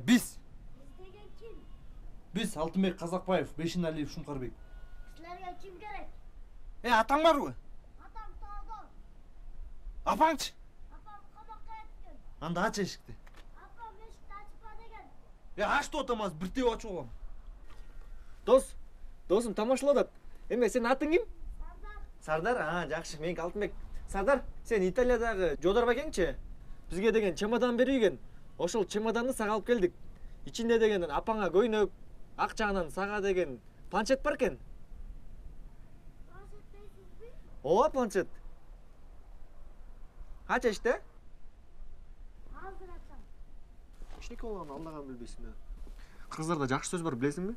Биз. Биз Алтынбек Казакбаев, Бешин Алиев, Шумкарбек. Силерге ким керек? Атаң барбы? Атам таада. Апаңчы? Апам камакка кеткен. Анда ач эшикти. Апам эшикти ачпа деген. Ачты отамаз, биртеп ачып алам. Досум тамашалап атат. Эме, сенин атың ким? Сардар, жакшы, меники Алтынбек. Сардар, сен Италиядагы Жодор бакеңчи? Бизге деген чемодан берген. Ошол чемоданды сага алып келдик. Ичинде деген апаңа көйнөк, акчаңан сага деген планшет бар экен. Планшет дейсизби? Ооба, планшет. Канча иште? Азыр атам. Кичинекей болгон алдаган билбейсиң да. Кыргыздарда жакшы сөз бар, билесиңби?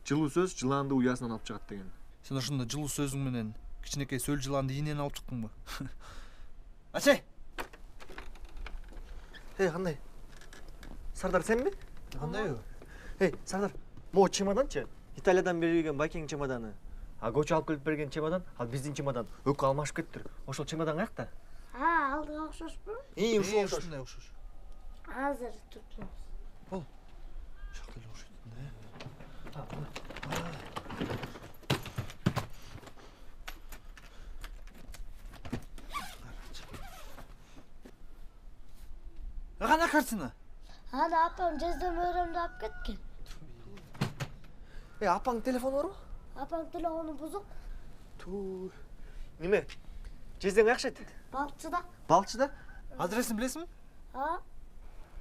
Жылуу сөз жылаанды уясынан алып чыгат деген. Сен ошондо жылуу сөзүң менен кичинекей сөл жылаанды ийинен алып чыктыңбы? Ачай! Кандай? Сардар, сенби? Кандай? Сардар, могу чемоданчы? Италиядан берилген байкеңдин чемоданы. Көчө алып келип берген чемодан, ал биздин чемодан. Экөө алмашып кеттир. Ошол чемодан каякта? Алдыга окшошпу? Ушундай окшош. Азыр туттубуз. Бол. Шакта эле окшойт да. Кандай картина? Аны апам жезден өрөмдү алып кеткен. Апаң телефону барбы? Апам телефону бузук. Неме? Жездең кайакшайт? Балчыда. Балчыда? Адресин билесиңби?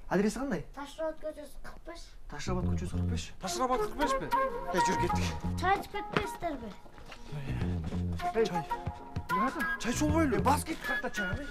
Адреси кандай? Ташрабат көчөсү 45. Ташрабат көчөсү 45. Ташрабат 45 бе? Жүр кеттик. Чай ичип кетпейсиздерби? Чай болбойлу. Бас кеттик какта чай.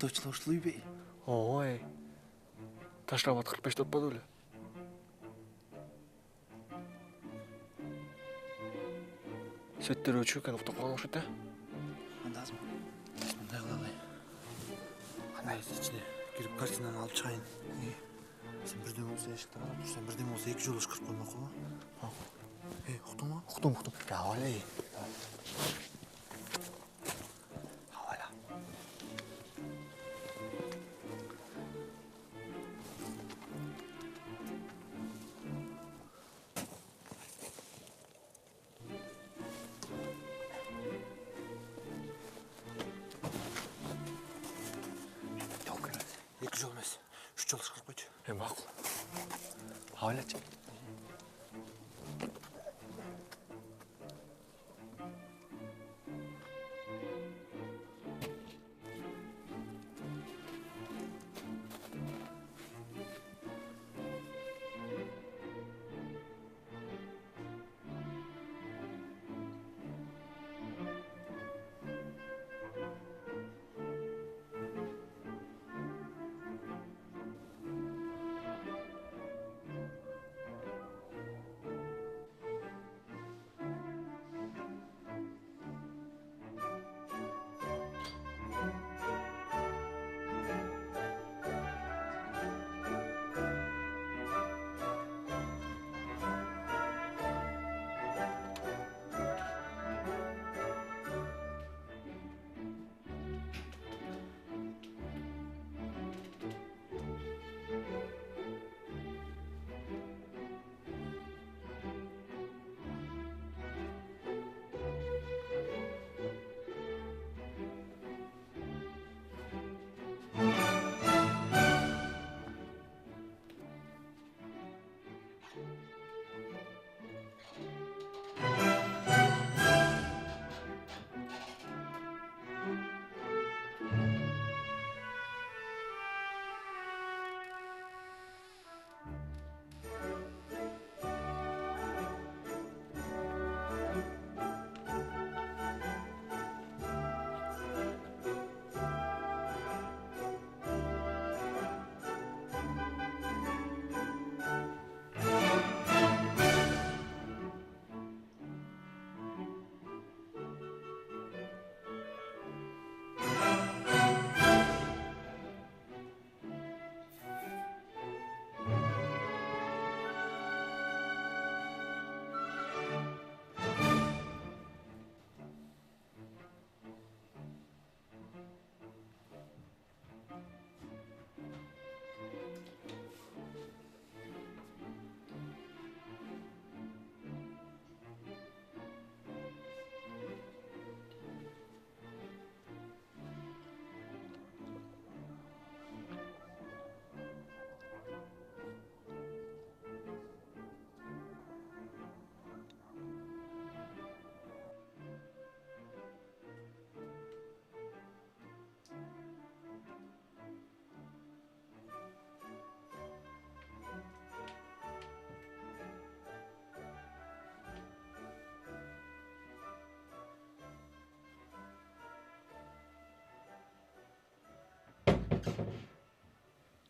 Точно ушли бей. Ой. Таштабат 45 топпады беле. Сеттер өчү экен уктап калган окшойт да. Анда азмы? Мындай кылалы. Кандай ичине кирип картинаны алып чыгайын. Сен бирдеме болсо эшикти карап тур, сен бирдеме болсо эки жолу ышкырып коймок го. Уктуңбу? Уктум. Каба эле. Эки жол эмес, 3 жол ышкырып койчу. Макул. Абайлачы.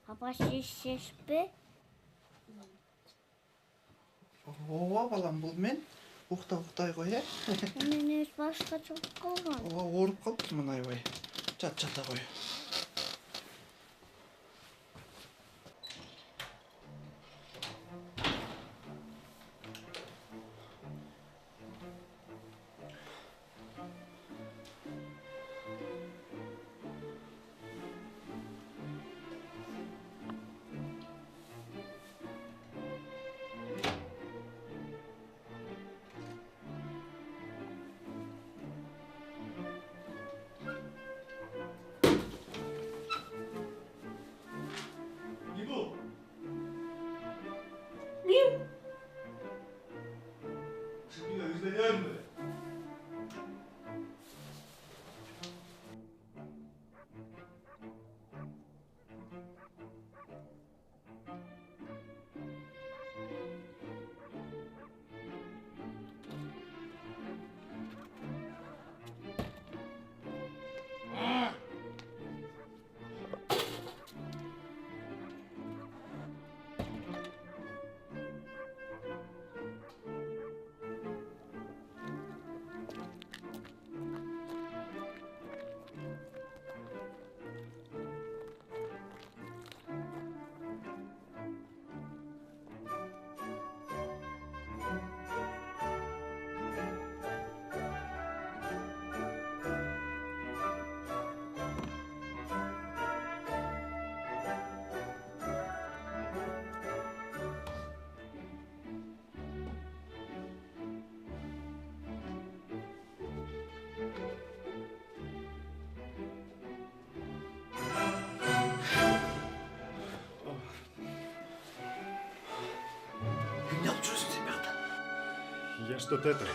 Papa şiş be. Ооба балам, бул мен. Уктай кой, э? Мен өз башка чыгып калган. Ооруп калыптырмын аябай. Жата кой. Я что-то это...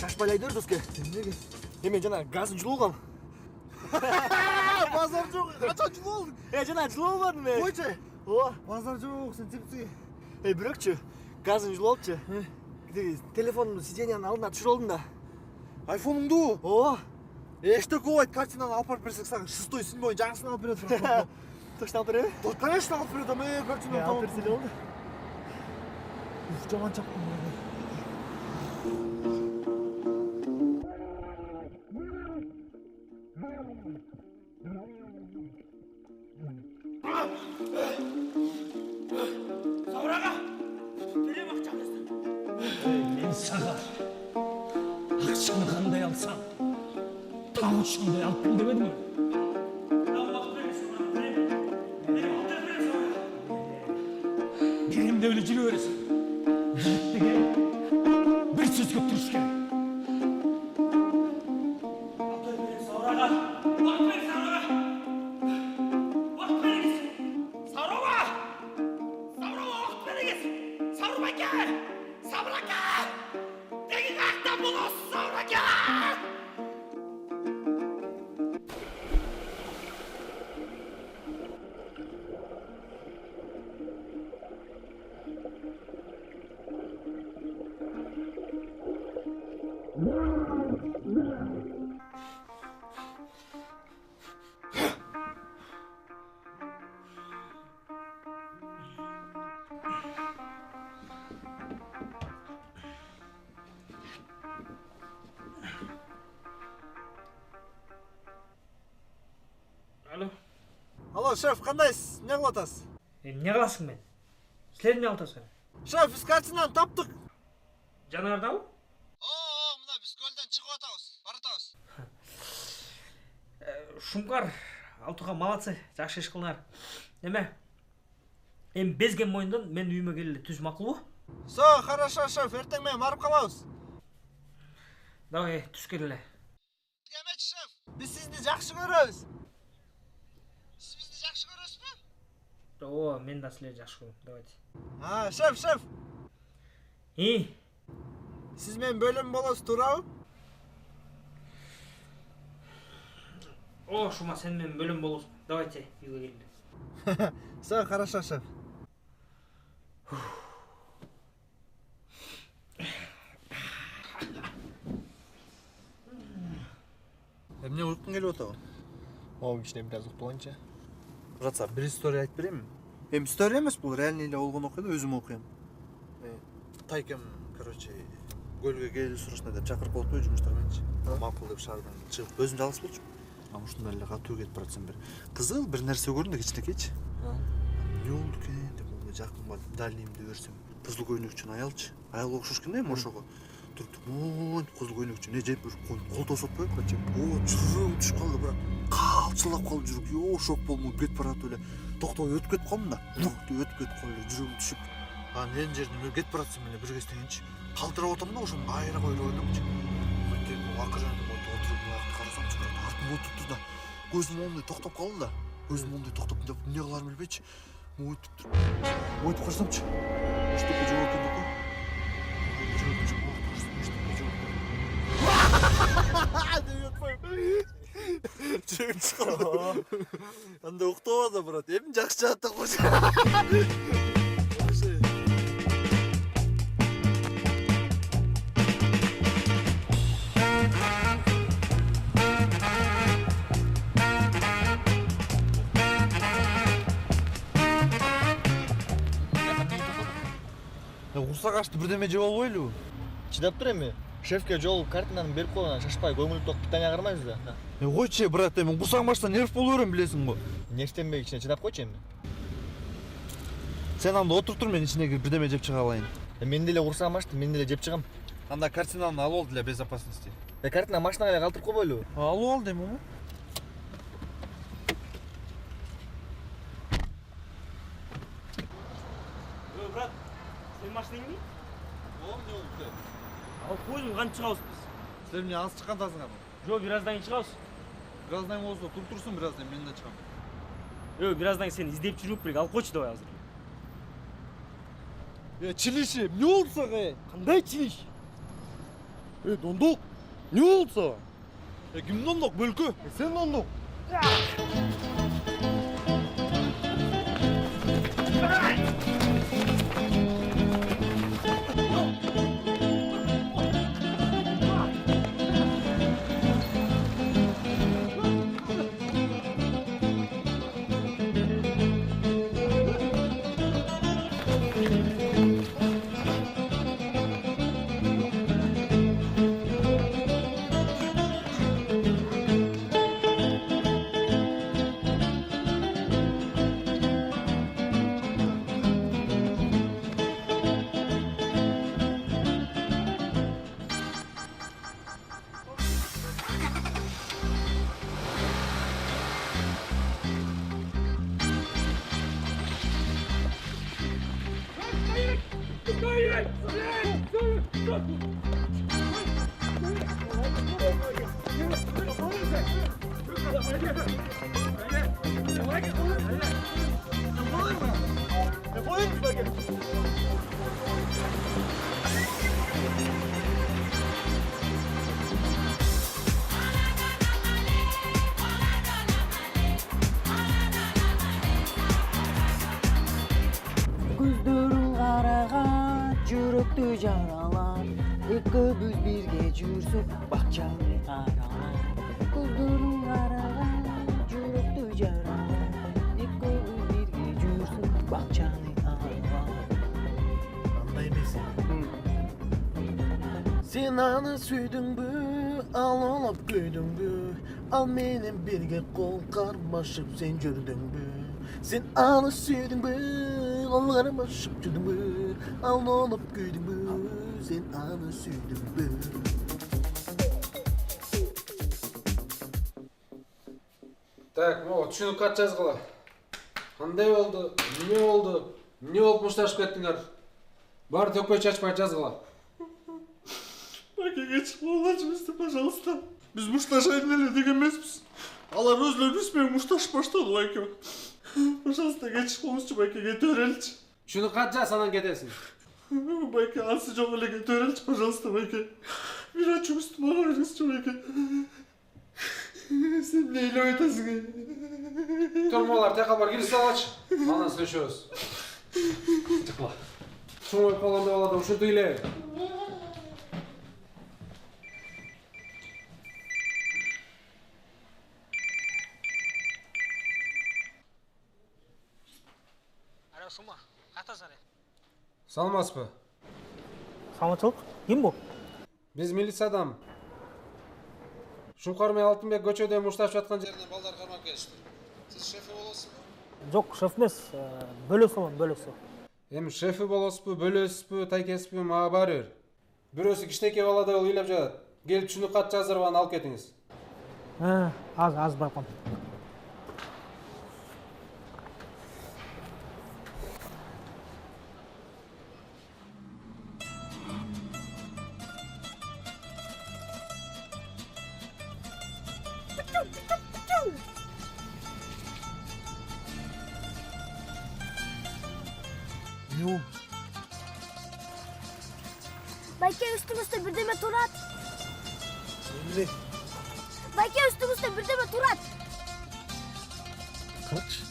Шашпайлай бер доске. Эме жана газы жылуулган. Базар жоқ, қашан жыл олдың? Жана жылуулган мен. Қойчы. О, Базар жоқ, сен тепсі. бирөкчү. Газын жылуулчу. Телефонумду сиденьянын алдына түшүрүп алдым да. Айфонуңду? О, Эште ковайт, картинаны алып барып берсек саған 6-й, 7-й жаңысын алып береді. Точно алып береби? Конечно алып береді, картинаны алып берсе болду. Жаман чаптым. Саураға! Берем ақшаңызды. Мен саған ақшаны қандай алсам, тауышыңдай алып кел демедім бе? Берем де өлі жүре бересің. Жігіттіге бір сөз көптіріш керек. Саураға! Уақыт бер Саураға! Уақыт беріңіз! Саураға! Саураға уақыт беріңіз! Саураға! Саураға! Деген ақта боласыз Саураға! Алло. Алло, шеф, қандайсыз? Не қылып атасыз? Не қыласың мен? Сілер не алтасың? Шеф, біз картинаны таптық. Жанарда ау? Мына біз көлден шығып атабыз, баратабыз. Шумкар, Алтуға молодцы, жақсы іш қылыңар. Неме? Эми безген мойындан мен үйіме келі түз мақұл бұ? Хорошо, шеф, ертең мен барып қалабыз. Давай, түз келі. Демечі, шеф, біз сізді жақсы көрөбүз. Сіз бізді жақсы көресіз бе? О, мен да сілер жақсы көрем, давайте. Шеф. И? Сіз мен бөлім боласыз, турабы? О, Шума, сен мен бөлім боласың. Давайте, үйге келді. Хорошо, шеф. Эмне уйкуң келип атабы? Могу кичине бир аз укталайынчы. Жатса, бір история айтып берейинби? Эми история эмес, бул реальный эле болгон окуя, өзүм окуям. Тайкем, короче, көлгө келип сурашына деп чакырып коет коюп жумуштар менчи. Макул деп шаардан чыгып, өзүм жалгыз болчу. Ушундай эле катуу кетип баратсам бир кызыл бир нерсе көрдүм да кичинекейчи. Эмне болду экен деп жакын барып дальныйымды берсем, кызыл көйнөкчүн аялчы. Аялга окшош экен да эми ошого. Туруп, мон кызыл көйнөкчү не жеп кол тосуп коюп качып. Жүрөгүм түшүп калды, бирок калчылап калды жүрөк. Шок болуп кетип баратып эле. Токтобой өтүп кетип калдым да. Өтүп кетип калды, жүрөгүм түшүп. Анан жерден кетип баратсам эле бир кездегенчи калтырап отурмун да, ошону кайра коюп ойномчу. Акырын отуруп карасамчы, артым отуруптур да. Көзүм оңдой токтоп калды да. Көзүм оңдой токтоп деп эмне кыларымды билбейчи. Өтүп карасамчы. Эчтеке жок экен да. Жүрөгүм чыгып калды. Эчтеке жок. Жүрегің шыққан. Анда ұқтауа да, брат. Емін жақсы жатты қош. Құрсақ ашты бірдеме жеп албойлу. Чыдап тұр эми. Шефке жол картинаны беріп қойған, шашпай көңіл тоқ питание ағырмайбыз да. Қойче, брат, эми құрсағым ашса нерв болу берем, білесің ғой. Нервтенбей ішіне чыдап қойчы эми. Сен анда отыр тұр, мен ішіне кіріп бірдеме жеп шыға алайын. Мен деле құрсағым ашты, мен деле жеп шығам. Анда картинаны алып ал для безопасности. Картина машинаға қалтырып қойбойлу. Алып ал дейм, ома. Брат, сен машинаң не? Оғым не oldu? Ал қойдың қанша шығауыз біз? Сен не аз шыққандасың ғана? Жоқ, біраздан шығауыз. Біраздан болса, тұрсын біраздан, мен де шығам. Біраздан сен іздеп жүріп бірге алып қойшы давай азыр. Чилиши, не oldu саға? Қандай чилиш? Дондық, не oldu саға? Кім дондық, бөлкі? Сен дондық. Көздөрүң караган жүрөктү жаралар, экөөбүз бирге жүрсөк бакчаны аралап. Көздөрүң караган жүрөктү жаралар, экөөбүз бирге жүрсөк бакчаны аралап. Андай эмес. Сен аны сүйдүңбү, ал олап күйдүңбү, ал менен бирге кол кармашып сен жүрдүңбү. Sen аны сүйдүңбү, ал кармашып жүрдүңбү, ал олап күйдүңбү, sen аны сүйдүңбү. Так, түшүнүк кат жазгыла. Кандай болду? Эмне болду? Эмне болуп мушташып кеттиңер? Баары төкпөй чачпай жазгыла. Бакеге чыкпагылачыбызды, пожалуйста. Биз мушташайын эле деген эмеспиз. Алар өзлөрү биз менен мушташып баштады байке. Пожалуйста, кечип коңузчу байке, кете береличи. Түшүнүк кат жаз, анан кетесиң. Байке, ансы жок эле кете береличи, пожалуйста, байке. Бир ачуңузду мага бериңизчи, байке. Сен эмне ыйлап атасың? Турмалар, тек калбар кирип салачы. Анан сүйлөшөбүз. Чыкла. Чоңоюп калганда балада ушинтип эле. Сума, атасары. Саламатсызбы? Саламатчылык. Ким бул? Биз милициядан. Шуңкар менен Алтынбек көчөдө мушташып жаткан жеринен балдар кармап келишти. Сиз шефи болосузбу? Жок, шеф эмес, бөлөсүмүн, бөлөсү. Эми шефи болосузбу, бөлөсүзбү, тайкесизбү, мага баары бир. Бирөөсү кичинекей баладай болуп ыйлап жатат. Келип түшүнүк кат жаздырып аны алып кетиңиз. Az байком. Ne o? Bayke üstümüzde bir demet uğrat. Emre. байке үстүңүздө бирдеме турат. Карчы.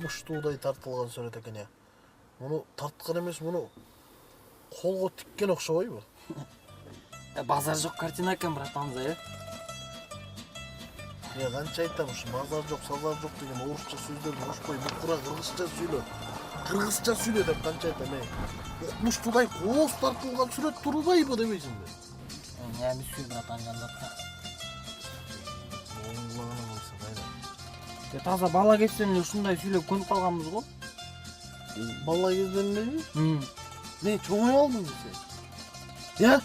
Муштуудай тартылган сүрөт экен я. Муну тарткан эмес, муну колго тиккен окшобойбу? Базар жок картина экен, братанза, Канча айтам ушу базар жок, сазар жок деген орусча сөздөрдү ушпай, букура кыргызча сүйлө. Кыргызча сүйлө деп канча айтам, Муштуудай кооз тартылган сүрөт турбайбы дебейсиңби? Эми сүй, братан, жандатка. Таза бала кезден эле ушундай сүйлөп көнүп калганбыз го. Бала кезден элеби? Не, чоңой алдыңбы сен? Я?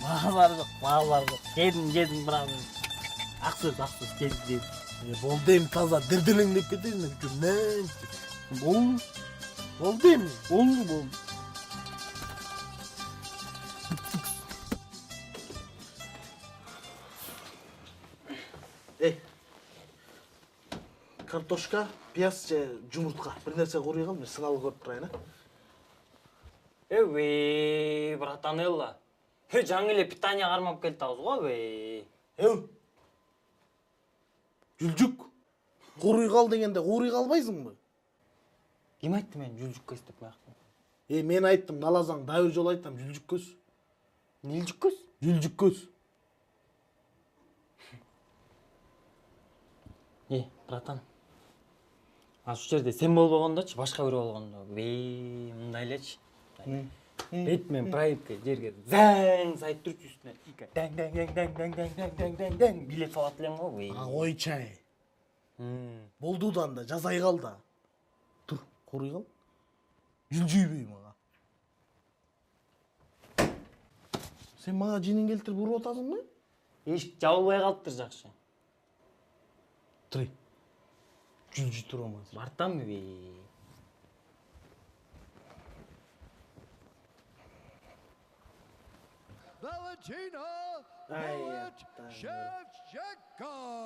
Базар жок. Келдим, брат. Ак сөз, келдим. Болду эми таза дирдилеңдеп кетесиң, мен. Болду эми. Болду. Картошка, пияз же жумуртка. Бир нерсе курuyган, мен сыналып көрүп турайын, братан элла. Жаңы эле питание кармап келатабыз го, Жүлжүк. Куруй кал дегенде куруй калбайсыңбы? Ким айтты мен жүлжүк көз деп кояктым? Мен айттым, налазаң дайыр жол айттым, жүлжүк көз. Нилжүк көз? Жүлжүк көз. Братан. Ашу жерде сен болбогондочу, башка бирөө болгондо. Мындай элечи. Бетмен проектке жерге заң сайып турчу үстүнө. Даң билет салат элем го. Ой чай. Болдудан да жазай кал да. Тур, куруй кал. Жүлжүйбөй мага. Сен мага жинин келтирип уруп атасыңбы? Эшик жабылбай калыптыр жакшы. Тур. Жүлжү турамыз. Бартамбы?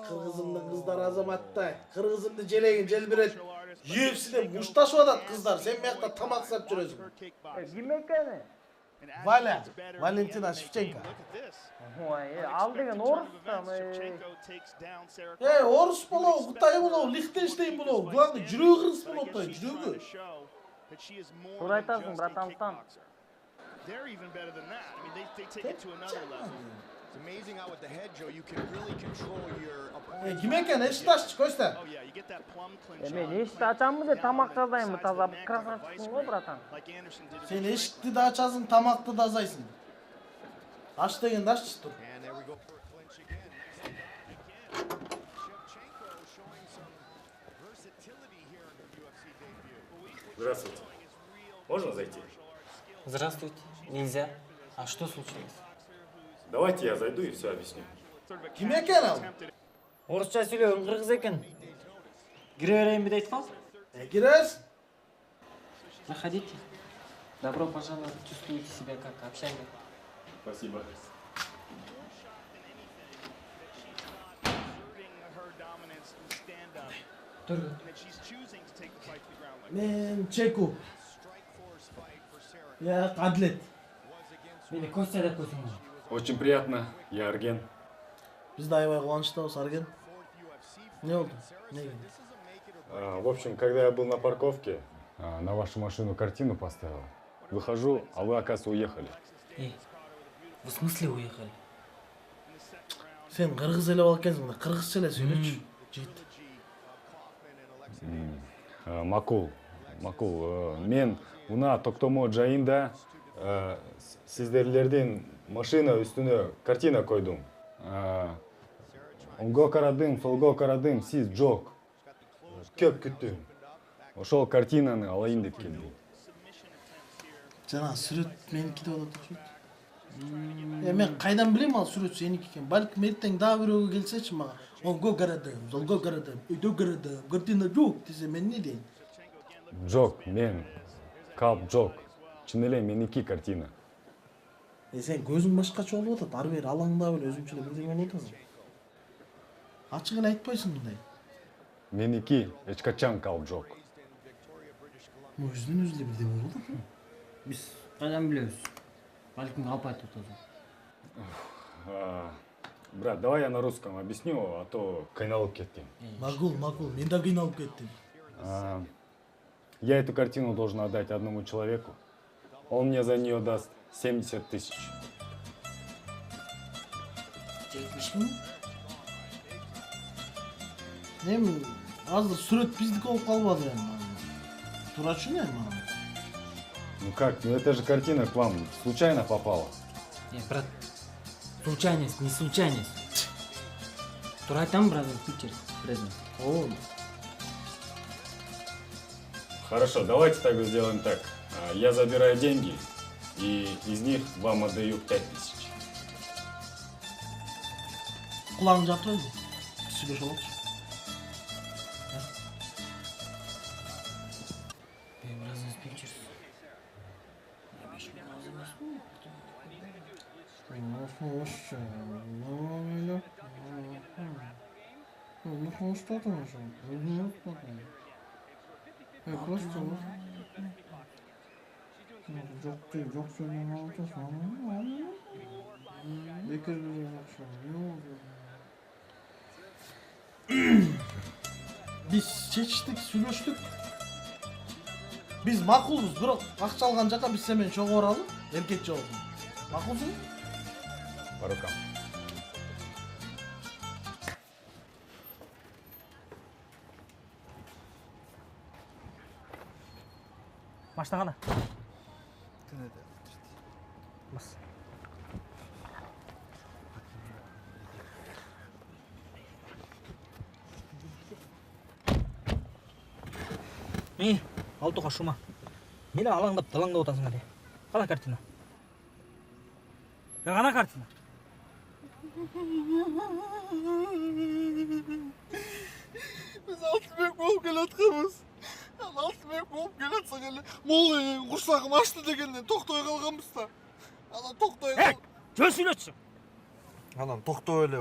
Кыргызымдын кыздары азаматтай. Кыргызымдын желегин желбирет. UFC'de мушташып атат кыздар. Сен мыякта тамак сап жүрөсүң. Ким экени? Валя, Валентина Шевченко. Ал деген орус да. Орус болобу, Кытай болобу, Лихтенштейн болобу. Главный жүрөгү кыргыз болот да, жүрөгү. Туура айтасың, братан. They're even better than that. I mean, they take it to another level. It's amazing how with the head, Joe, you can really control your opponent. Ким экен? Эшикти аччы көстө. Oh yeah, you get that plum clinch. Мен эшикти ачамбы деп тамак жазайынбы, таза красавчыксың го, братан. Сен эшикти да ачасың, тамакты да азайсың. Аш дегенди аччы тур. And there we go for a clinch again. Shevchenko showing some versatility here in her UFC debut. Здравствуйте. Можно зайти? Здравствуйте. Нельзя. А что случилось? Давайте я зайду и все объясню. Ким экен ал? Орусча сүйлөгөн кыргыз экен. Кире берейинби дейт кал? Киресиң. Заходите. Добро пожаловать. Чувствуете себя как общага. Спасибо. Мен Чеку. Я Адлет. Мени Костя деп койсуң. Очень приятно. Я Арген. Биз да аябай кубанычтабыз, Арген. Не болду? В общем, когда я был на парковке, на вашу машину картину поставил. Выхожу, а вы, оказывается, уехали. Вы в смысле уехали? Сен кыргыз эле болуп экенсиң да, кыргызча эле сүйлөчү. Жигит. Макул. Мен мына токтомо жайында сиздерлердин машина үстүнө картина койдум. Оңго карадым, солго карадым, сиз жок. Көп күттүм. Ошол картинаны алайын деп келдим. Жана сүрөт меники деп атат окшойт. Мен кайдан билем ал сүрөт сеники экен. Балким эртең дагы бирөөгө келсечи мага. Оңго карадым, солго карадым, өйдө карадым, картина жок десе мен эмне дейин? Жок, мен. Калп жок. Чын эле меники картина. Сен көзүң башкача болуп атат, ары бери алаңдап эле өзүңчө эле бирдеме болуп атасың. Ачыгын айтпайсың мындай. Меники эч качан калып жок. Өзүнөн өзү эле бирдеме болуп атат. Биз кайдан билебиз? Балким калп айтып атасың. Брат, давай я на русском объясню, а то кыйналып кеттим. Макул, мен да кыйналып кеттим. Я эту картину должен отдать одному человеку. Он мне за нее даст 70 тысяч. 70 миң? Эми азыр сүрөт биздики болуп калбады эми. Турачу не мага? Ну как, ну это же картина к вам случайно попала. Брат, случайность, не случайность. Тура айтам, брат, Питер, презент. Хорошо, давайте тогда сделаем так. Я забираю деньги, и из них вам отдаю 5000. Кулağın жатыр эле. Сүйлөшүп алчы. Business pictures. Yok söyleme alacağız. Bekir bir akşam. Ne oldu? Biz çekiştik, сүйлөштүк. Biz makулбуз, бирок акча алган жака биз сен менен чогуу баралы. Эркек жолу. Макулсуң? По рукам. Машина кана? Бас. Алтуга шума. Мені алаңдап далаңдап отасың әле. Қана картина? Қана картина? Biz Altınbek болып келатқанбыз. Altınbek болып келатсақ әлі мол құрсағым ашты дегеннен тоқтай қалғанбыз да. Анан тоқтай қал. Жөн сүйлөтсүң. Анан тоқтай эле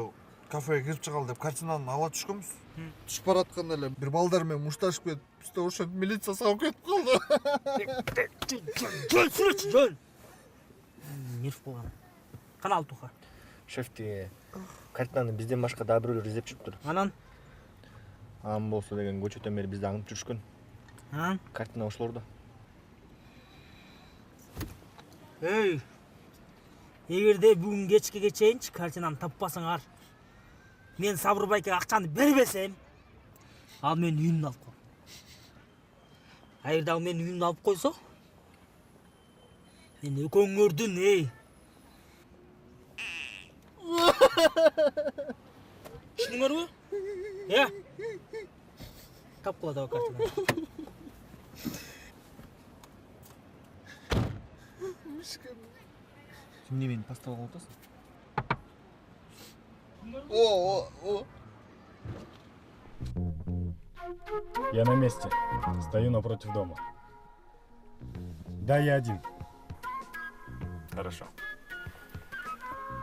кафеге кирип чыгалы деп картинаны ала түшкөнбүз. Түшүп баратканда эле бир балдар менен мушташып кетип, бизде ошентип милиция сабап кетип калды. Жөн сүйлөтсүң, жөн. Нерв болгон. Кана Алтуха? Шефти, картинаны бизден башка дагы бирөөлөр издеп жүрүптүр. Анан? Ам болсо деген көчөтөн бери бизди аңдып жүрүшкөн. Картина ошолордо. Эй, эгерде бүгүн кечке чейинчи картинаны таппасаңар, мен Сабырбайке акчаны бербесем, ал менин үйүмдү алып коем. Эгерде ал менин үйүмдү алып койсо, мен экөөңөрдүн, Түшүнүңөрбү? Тапкыла дагы картинаны. Сен мени пастал кылып атасың? Я на месте. Стою напротив дома. Да, я один. Хорошо.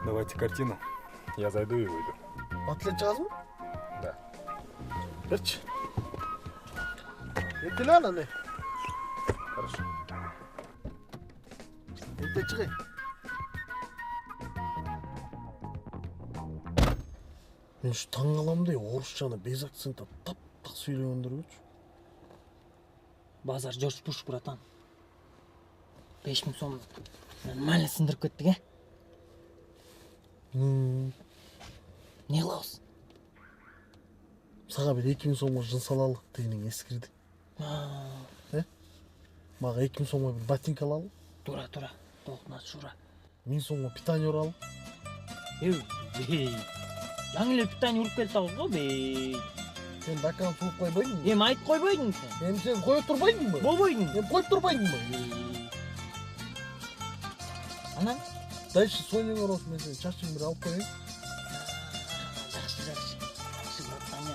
Давайте картину. Я зайду и выйду. Батлет жазым? Да. Берчи. Ертеле ана не? Хорошо. Ерте чыгай. Мен şu таң каламдай орусчаны без акцентта таптак сүйлөгөндөргөчү. Базар Жорж Буш, братан. 5000 сом. Нормально сындырып кеттик, Не кылабыз? Сага бир 2000 сомго жын салалык дегениң эскирди. Мага 2000 сомго бир ботинка алалы. Тура. Толкуна шура. 1000 сомго питание уралы. Жаңы эле питание уруп келип атабыз го, Сен дакан сууп койбойдуңбу? Эми айтып койбойдуңбу сен? Эми сен кое турбайдыңбы? Болбойдуң. Эми коюп турбайдыңбы? Анан? Дальше Соня корос мен сени чачыңды бир алып коеюн. Жакшы, братан.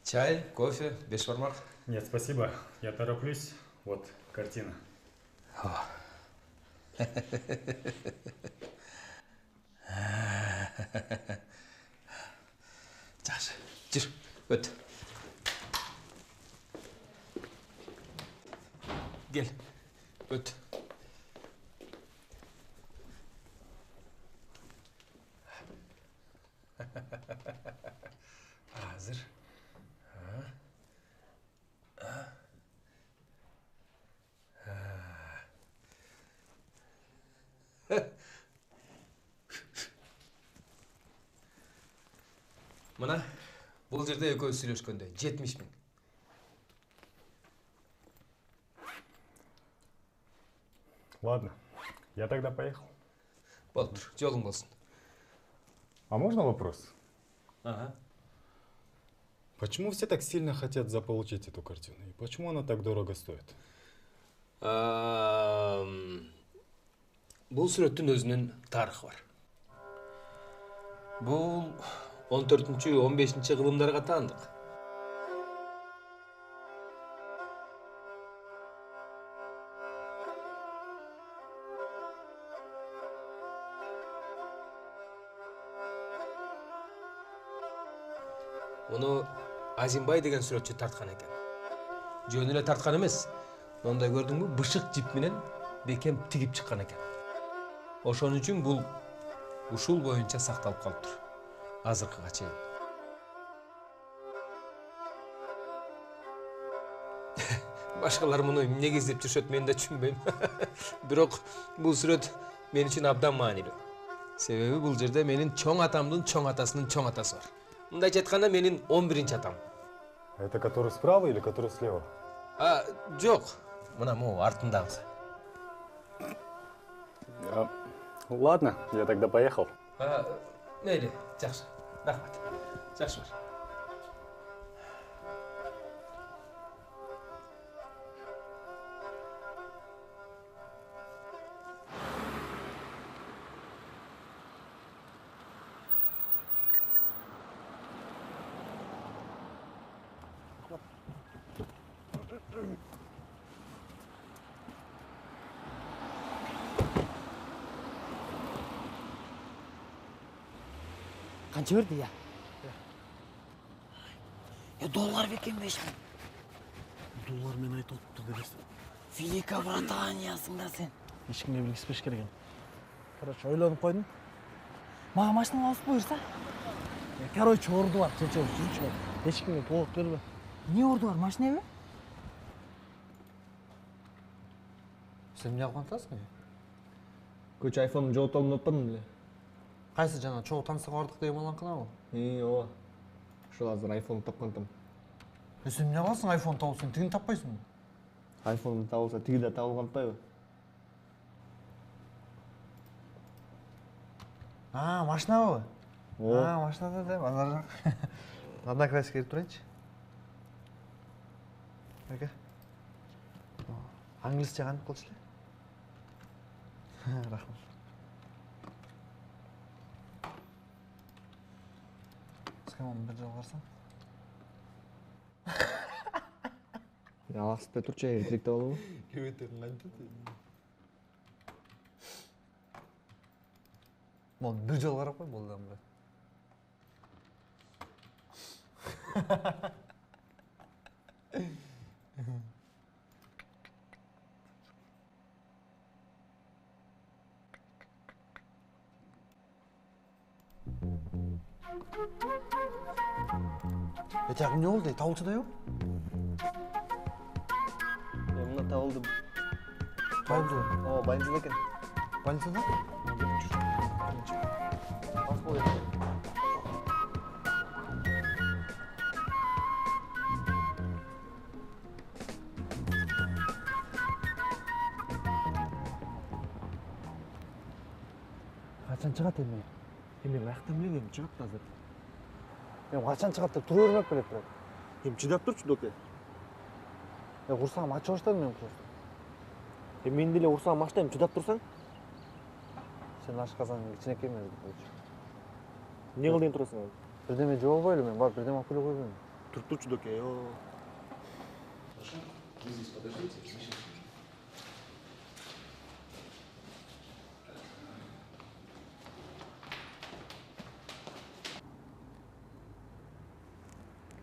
Чай, кофе, бешбармак? Нет, спасибо. Я тороплюсь. Вот картина. Жақсы, жүр, өт. Кел, өт. Hazır. Мына бұл жерде экөөбүз сүйлөшкөндө 70 000. Ладно, я тогда поехал. Болуптур, жолуң болсун. А можно вопрос? Ага. Почему все так сильно хотят заполучить эту картину? И почему она так дорого стоит? Бул сүрөттүн өзүнүн тарыхы бар. Бул 14-15 кылымдарга таандык. Муну Азимбай деген сүрөтчү тарткан экен. Жөн эле тарткан эмес. Мондай көрдүңбү? Бышык жип менен бекем тигип чыккан экен. Ошон үчүн бул ушул боюнча сакталып калыптыр. Азыркыга чейин. Башкалар муну эмнеге издеп жүрүшөт, мен да түшүнбөйм. Бирок бул сүрөт мен үчүн абдан маанилүү. Себеби бул жерде менин чоң атамдын чоң атасынын чоң атасы бар. Мындайча айтканда менин 11-чи атам. Это который справа или который слева? Жок. Мына могу артындагысы. Ладно, я тогда поехал. Мейли, жакшы. Рахмат. Жакшы бар. Қанша берді я? Доллар бекен 5 000. Доллар мен айтып отты дересің. Великобританиясың да сен. Ешкімге білгіспеш керек екен. Короче, ойланып қойдым. Маған машина алып бұйырса? Короче, орды бар, чече, жүрші бар. Ешкімге толық берме. Не орды бар, машина бе? Сен не қуантасың? Көч айфонын жоғыт алып ұнатпадың біле? Қайсы жана чоғы тансыға ардық деген малан қына ол? Ооба. Ошол азыр айфон тапкантым. Сен не қыласың айфон тауып, сен тігін таппайсың? Айфон табылса тиги да табылып калпайбы? Машина бабы? Ооба. Машина да, базар жақ. Анда крайсы келіп тұрайыншы. Әке. Англисче қанып қылшылы? Рахмат. Сқаман бір жол қарсам? Алақсып тұрча, ертеректе болу? Көбетің қанды? Бұл бір жол қарап қой, болдан бір. Этягым не болды? Табылшы да жоқ? Мына табылды. Табылды? О, больницада екен. Больницада? Басып ой. Қашан шығады емей? Мен рақтан білем, шығады азыр. Мен қашан шығады деп тұру өрмеп келеді бірақ. Чыдап тұрчу, доке. Ұрсағым ачы баштадым мен просто. Мен деле ұрсағым аштайым, чыдап тұрсаң? Сен аш қазаның кішінекей ме? Не қыл дейін тұрасың? Бірдеме жоо албайлы мен, бар бірдеме алып келе койбойм. Туруп турчу доке.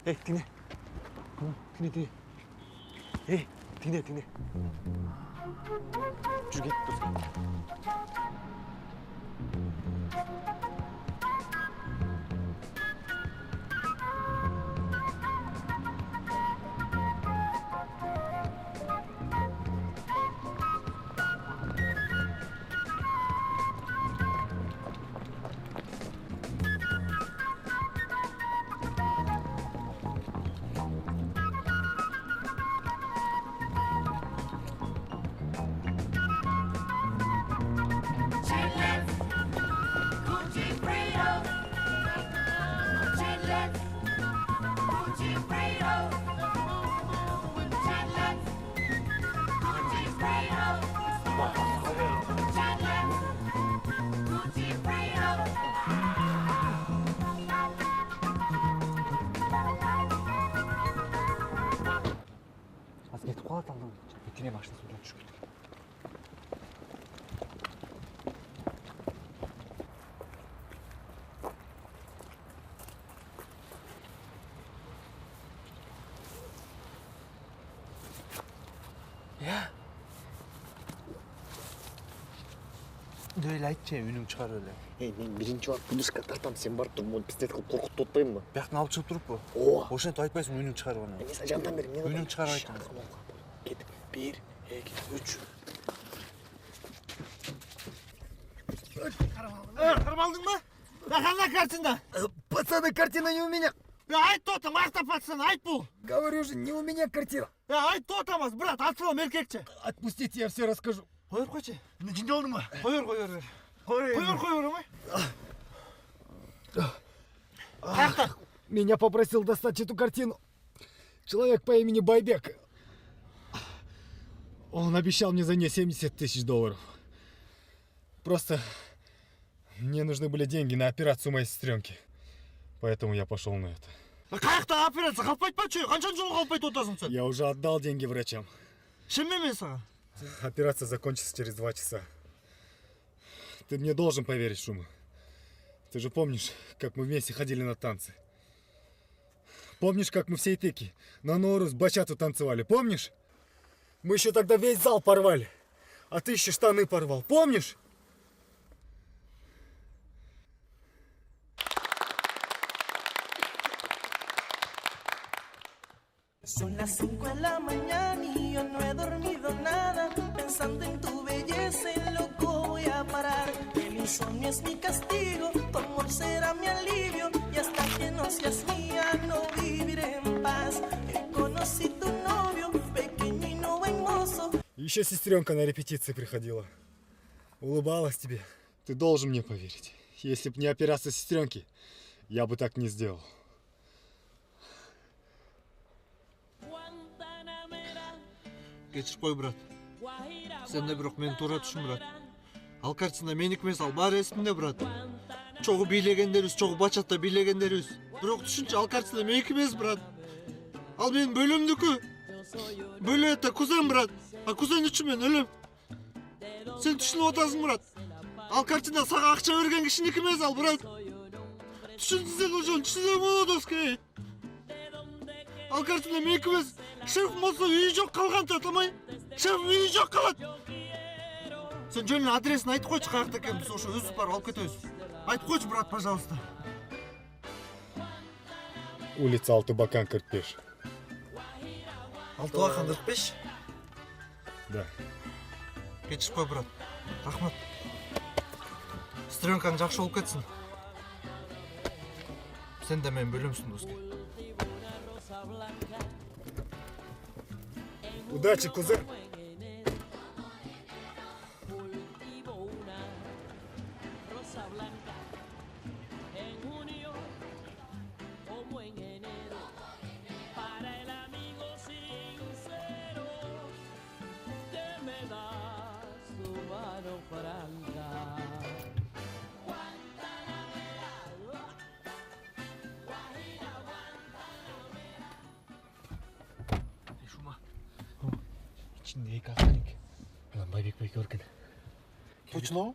Эй, тиңе. Тиңе. Эй, тиңе. Жүр кетип турсун. Азыр кетип калат алдым. Бетине машина судан түшүп кеткен. Öyle айтчы, үнүң чыгар эле. Мен биринчи бар пулишка тартам, сен барып туруп, мону пистолет кылып коркутуп атпайбы? Бияктан алып чыгып туруппу? Ооба. Ошентип айтпайсың, үнүң чыгар аны. Мен сага жардам берем. Үнүң чыгар айтам. Кетип. 1, 2, 3. Кармалдыңбы? Кандай картина? Пацаны, картина не у меня. Айт тотам, айта пацан, айт бул. Говорю же, не у меня картина. Айт тотамыз, брат, атсылам эркекче. Отпустите, я все расскажу. Койор койчу. Жинде болдуңбу? Койор. Койор. Каякта? Меня попросил достать эту картину человек по имени Байбек. Он обещал мне за нее $70 000. Просто мне нужны были деньги на операцию моей сестренки. Поэтому я пошел на это. Каякта операция калпайт ба чөй? Канча жыл калпайт отасың сен? Я уже отдал деньги врачам. Шемме мен сага? Операция закончится через 2 часа. Ты мне должен поверить, Шума. Ты же помнишь, как мы вместе ходили на танцы? Помнишь, как мы всей тыки на Норус бачату танцевали? Помнишь? Мы еще тогда весь зал порвали. А ты еще штаны порвал. Помнишь? Son las 5 de la mañana y yo no he dormido nada. Pensando en tu belleza, en loco voy a parar. El insomnio es mi castigo, tu amor será mi alivio. Y hasta que no seas mía, no viviré en paz. Conocí tu novio, pequeño y no buen mozo. Еще сестренка на репетиции приходила. Улыбалась тебе. Ты должен мне поверить. Если б не операция сестренки, я бы так не сделал. Кечирип кой, брат. Сен да бирок мени туура түшүн, брат. Ал картина меники эмес, ал баары эсимде, брат. Чогуу бийлегендерибиз, чогуу бачатта бийлегендерибиз. Бирок түшүнчү, ал картина меники эмес, брат. Ал менин бөлөмдүкү. Бөлөтө кузен, брат. А кузен үчүн мен өлөм. Сен түшүнүп атасың, брат. Ал картина сага акча берген кишиники эмес ал, брат. Түшүнсүң ошону, түшүнсөң болот оскей. Ал картина меники эмес. Шеф болсо үйү жок калган татамай. Шеф үйү жок калат. Сен жөнүнө адресин айтып койчу, каякта экен, биз ошо өзүбүз барып алып кетебиз. Айтып койчу, брат, пожалуйста. Улица Алтыбакан 45. Алтыбакан 45? Да. Кечирип кой, брат. Рахмат. Сестренкаң жакшы болуп кетсин. Сен да менин бөлөмсүң, доскай. Удачи, кузен. ішінде 2 охранник. Анан Байбек байке бар екен. Точно?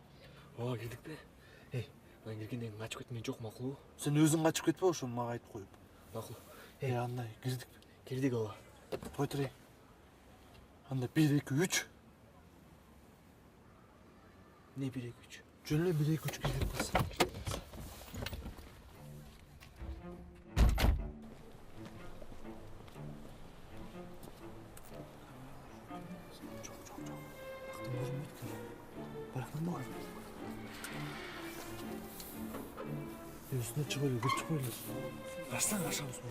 Ооба келдик да. Анан келгенден кийин качып кетмен жок макулбу? Сен өзүң качып кетпе, ошону мага айтып коюп. Макул. Андай кирдик. Кирдик ооба. Кой турайын. Анда 1 2 3. Не 1 2 3? Жөн эле 1 2 3 кирдик кыз. Üstüne çık öyle, çık öyle. Kaçtan aşağı olsun.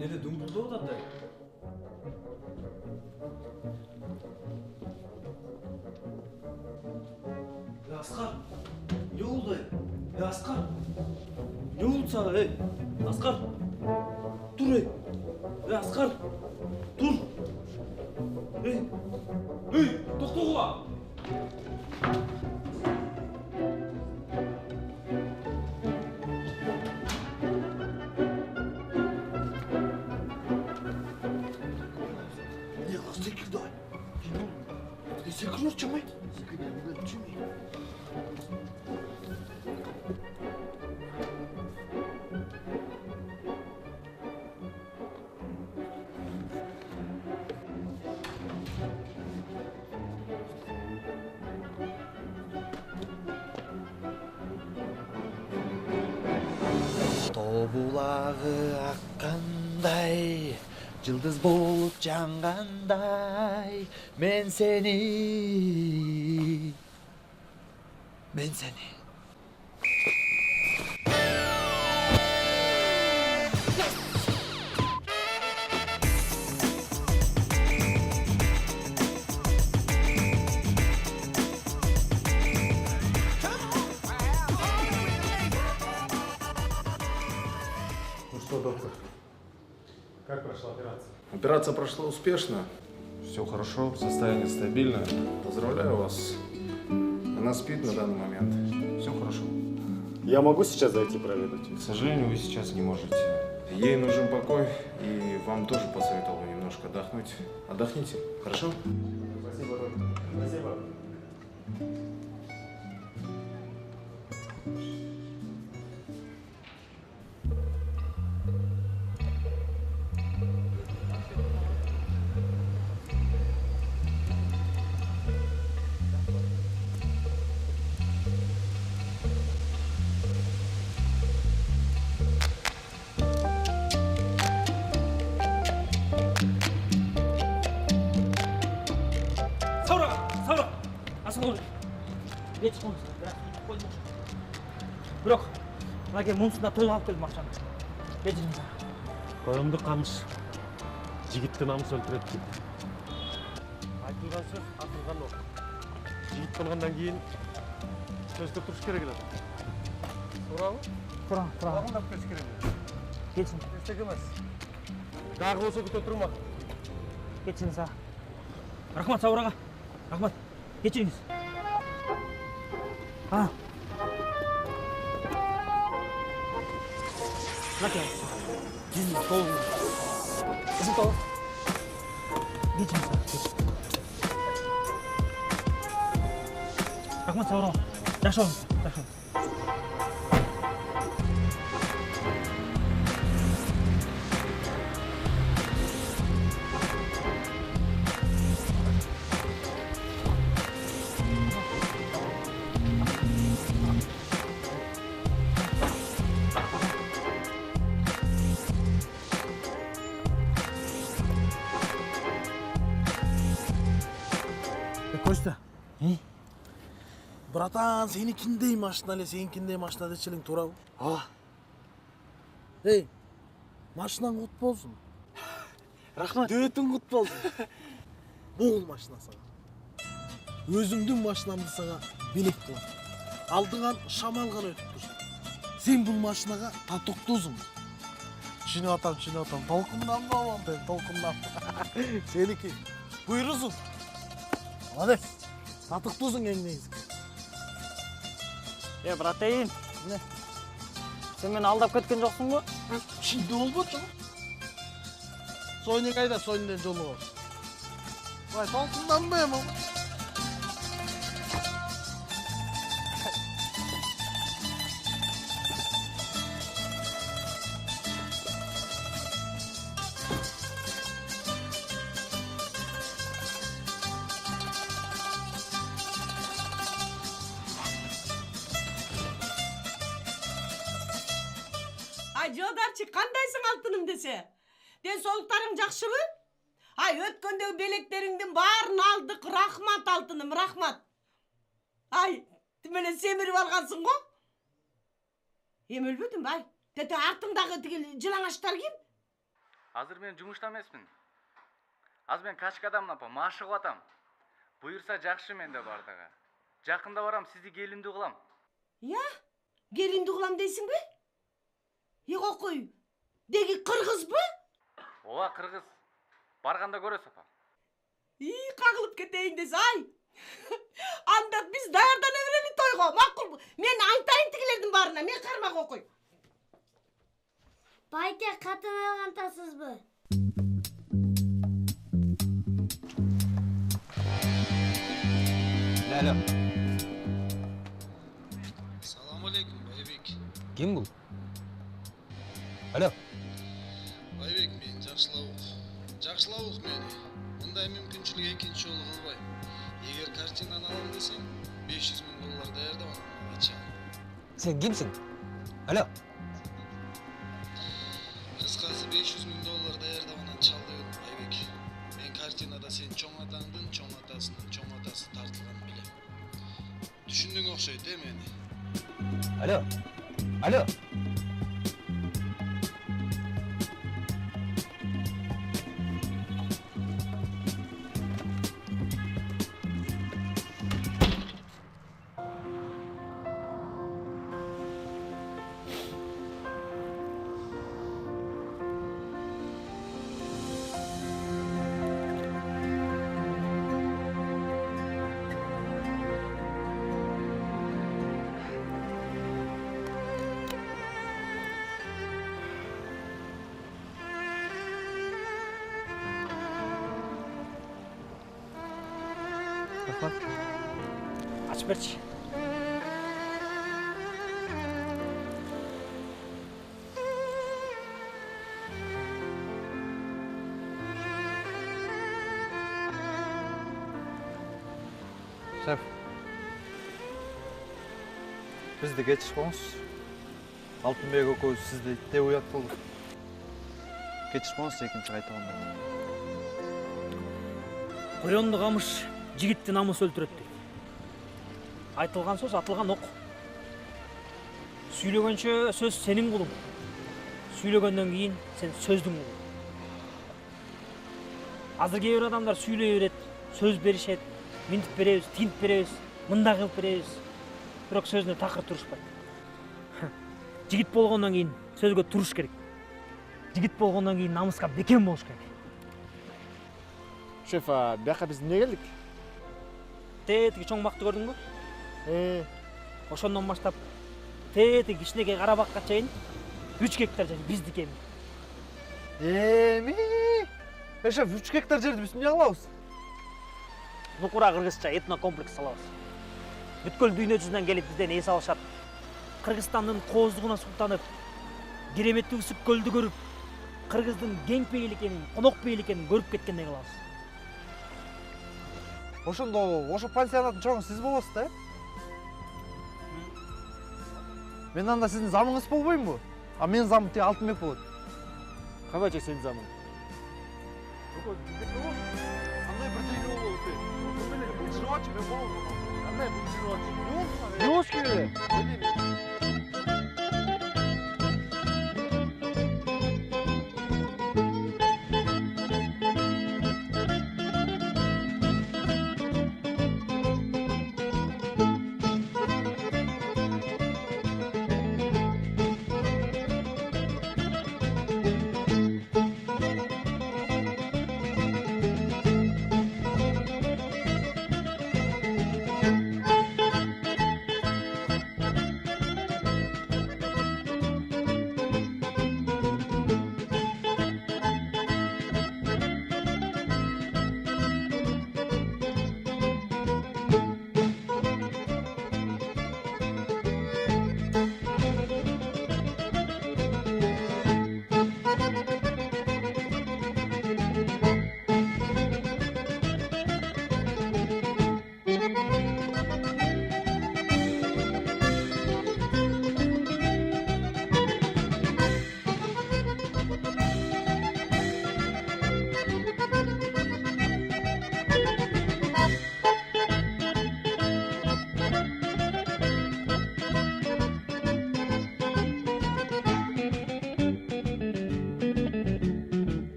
Неде дүңбүлдеп атат? Аскар, не oldu? Askar, ne oldu sana? Askar, dur Askar, dur. To'xta ulan. Ne kız sekildi ay? Ne sekiliyor çamay? Sekiliyor buradan çamay. Булағы аққандай, жылдыз болып жанғандай, мен сені. Ну что, доктор, как прошла операция? Операция прошла успешно. Все хорошо, состояние стабильное. Поздравляю вас. Она спит на данный момент. Все хорошо. Я могу сейчас зайти проведать? К сожалению, вы сейчас не можете. Ей нужен покой, и вам тоже посоветовал бы немножко отдохнуть. Отдохните, хорошо? Спасибо, доктор. Спасибо. Саура! Асыл бет шығыңыз, бірақ лагер мұнысында той алып келдім ақшаны. Бетіңіз. Қойымды қамыш. Жігітті намыс өлтіреді дейді. Айтылған сөз, атылған оқ. Жігіт болғаннан кейін сөзді тұрыш керек еді. Тұрағы? Тұрам. Бағындап кеш керек еді. Кетсін. Естек емес. Дағы болса күте тұрма. Кетсін, са. Рахмат, Саураға. Рахмат. Кетсеңіз. Лаке. Жүзін толы. Жүзін толы. Кетсіңіз, са. Рахмат, Саураға. Жақсы олыңыз. Жақсы олыңыз. Костя. Братан, сенікіндей машина әле, сенікіндей машина дечелің турау. Ей, машинаң құт болсын. Рахмат. Дөтің құт болсын. Бұл машина саға. Өзімдің машинамды саға белек қылам. Алдыған шамалған өтіп тұрсын. Сен бұл машинаға татықтызым. Шыны атам, толқыннан бабам бен, толқыннан. Сенікі, бұйрызым. Молодец, татықтызың еңнейізгі. Братайын, сен мені алдап кеткен жоқсың ба? Şimdi oldu canım. Soyunu kayda, soyundan jolu var. Vay, толқыннан бе, мама. Жодарчы, қандайсың алтыным десе? Денсаулықтарың жақшыбы? Өткендегі белектеріңдің барын алдық. Рахмат алтыным, рахмат. Тімелі семіріп алғансың ғой? Өлбедің бай. Тәті артыңдағы жылаңаштар кем? Азыр мен жұмышта емеспін. Аз мен качкадамын апа, машығып атам. Бұйырса жақшы менде бардығы. Жақында барам, сізді келінді қылам. Келінді қылам дейсің бе? Қой, деги қырғыз бі? Оға қырғыз. Барғанда көрес апа. Қағылып кетейін дес, Андат біз даярдан өбірелі тойға. Мақұл, мен айтайын тігілердің барына, мен қармақ оқой. Байте қатын алғантасыз бі? Алло. Салам алейкум, Байбек. Кім бұл? Алло. Байбек, мен жақшылауық мені. Мұндай мүмкіншілік екінші жолы қылбай. Егер картинаны алам десең, $500,000 даярдап алам. Сен кімсің? Алло. Кыскасы $500,000 даярдап анан чал дебедим Айбек. Мен картинада сен чоң атаңдын чоң атасынын чоң атасы тартылганын билем. Түшүндүң окшойт мени. Алло. Алло. Açıp berçi. Шеф. Бизди кечирип коңуз. Алтынбек экөөбүз сизди иттеп уят болдук. Кечирип коңуз, экинчи кайта албайм. Коёнду камыш жигитти намыс өлтүрөт дейт. Айтылган сөз атылган ок. Сүйлөгөнчө сөз сенин кулуң. Сүйлөгөндөн кийин сен сөздүң кулуң. Азыр кээ бир адамдар сүйлөй берет, сөз беришет, минтип беребиз, тинтип беребиз, мындай кылып беребиз. Бирок сөзүнө такыр турушпайт. Жигит болгондон кийин сөзгө туруш керек. Жигит болгондон кийин намыска бекем болуш керек. Шеф, бияка биз эмне келдик? Тетиги чоң бакты көрдүңбү? Ошондон баштап тетиги кичинекей Карабакка чейин 3 гектар жер биздики эми. Шеф, 3 гектар жерди биз эмне кылабыз? Нукура кыргызча этно комплекс салабыз. Бүткүл дүйнө жүзүнөн келип бизден эс алышат. Кыргызстандын кооздугуна султанып, кереметти үсүк көлдү көрүп, кыргыздын кеңпейил экенин, конокпейил экенин көрүп кеткендей кылабыз. Ошондо ошо пансионаттын чоңу сиз болосуз да? Мен анда сиздин замыңыз болбоймбу? А мен замым тиги Алтынбек болот. Кабайчы сенин замың? Кандай бирдеге болот? Былжырабачы мен болом. Кандай былжырабачы? Жуус кебе?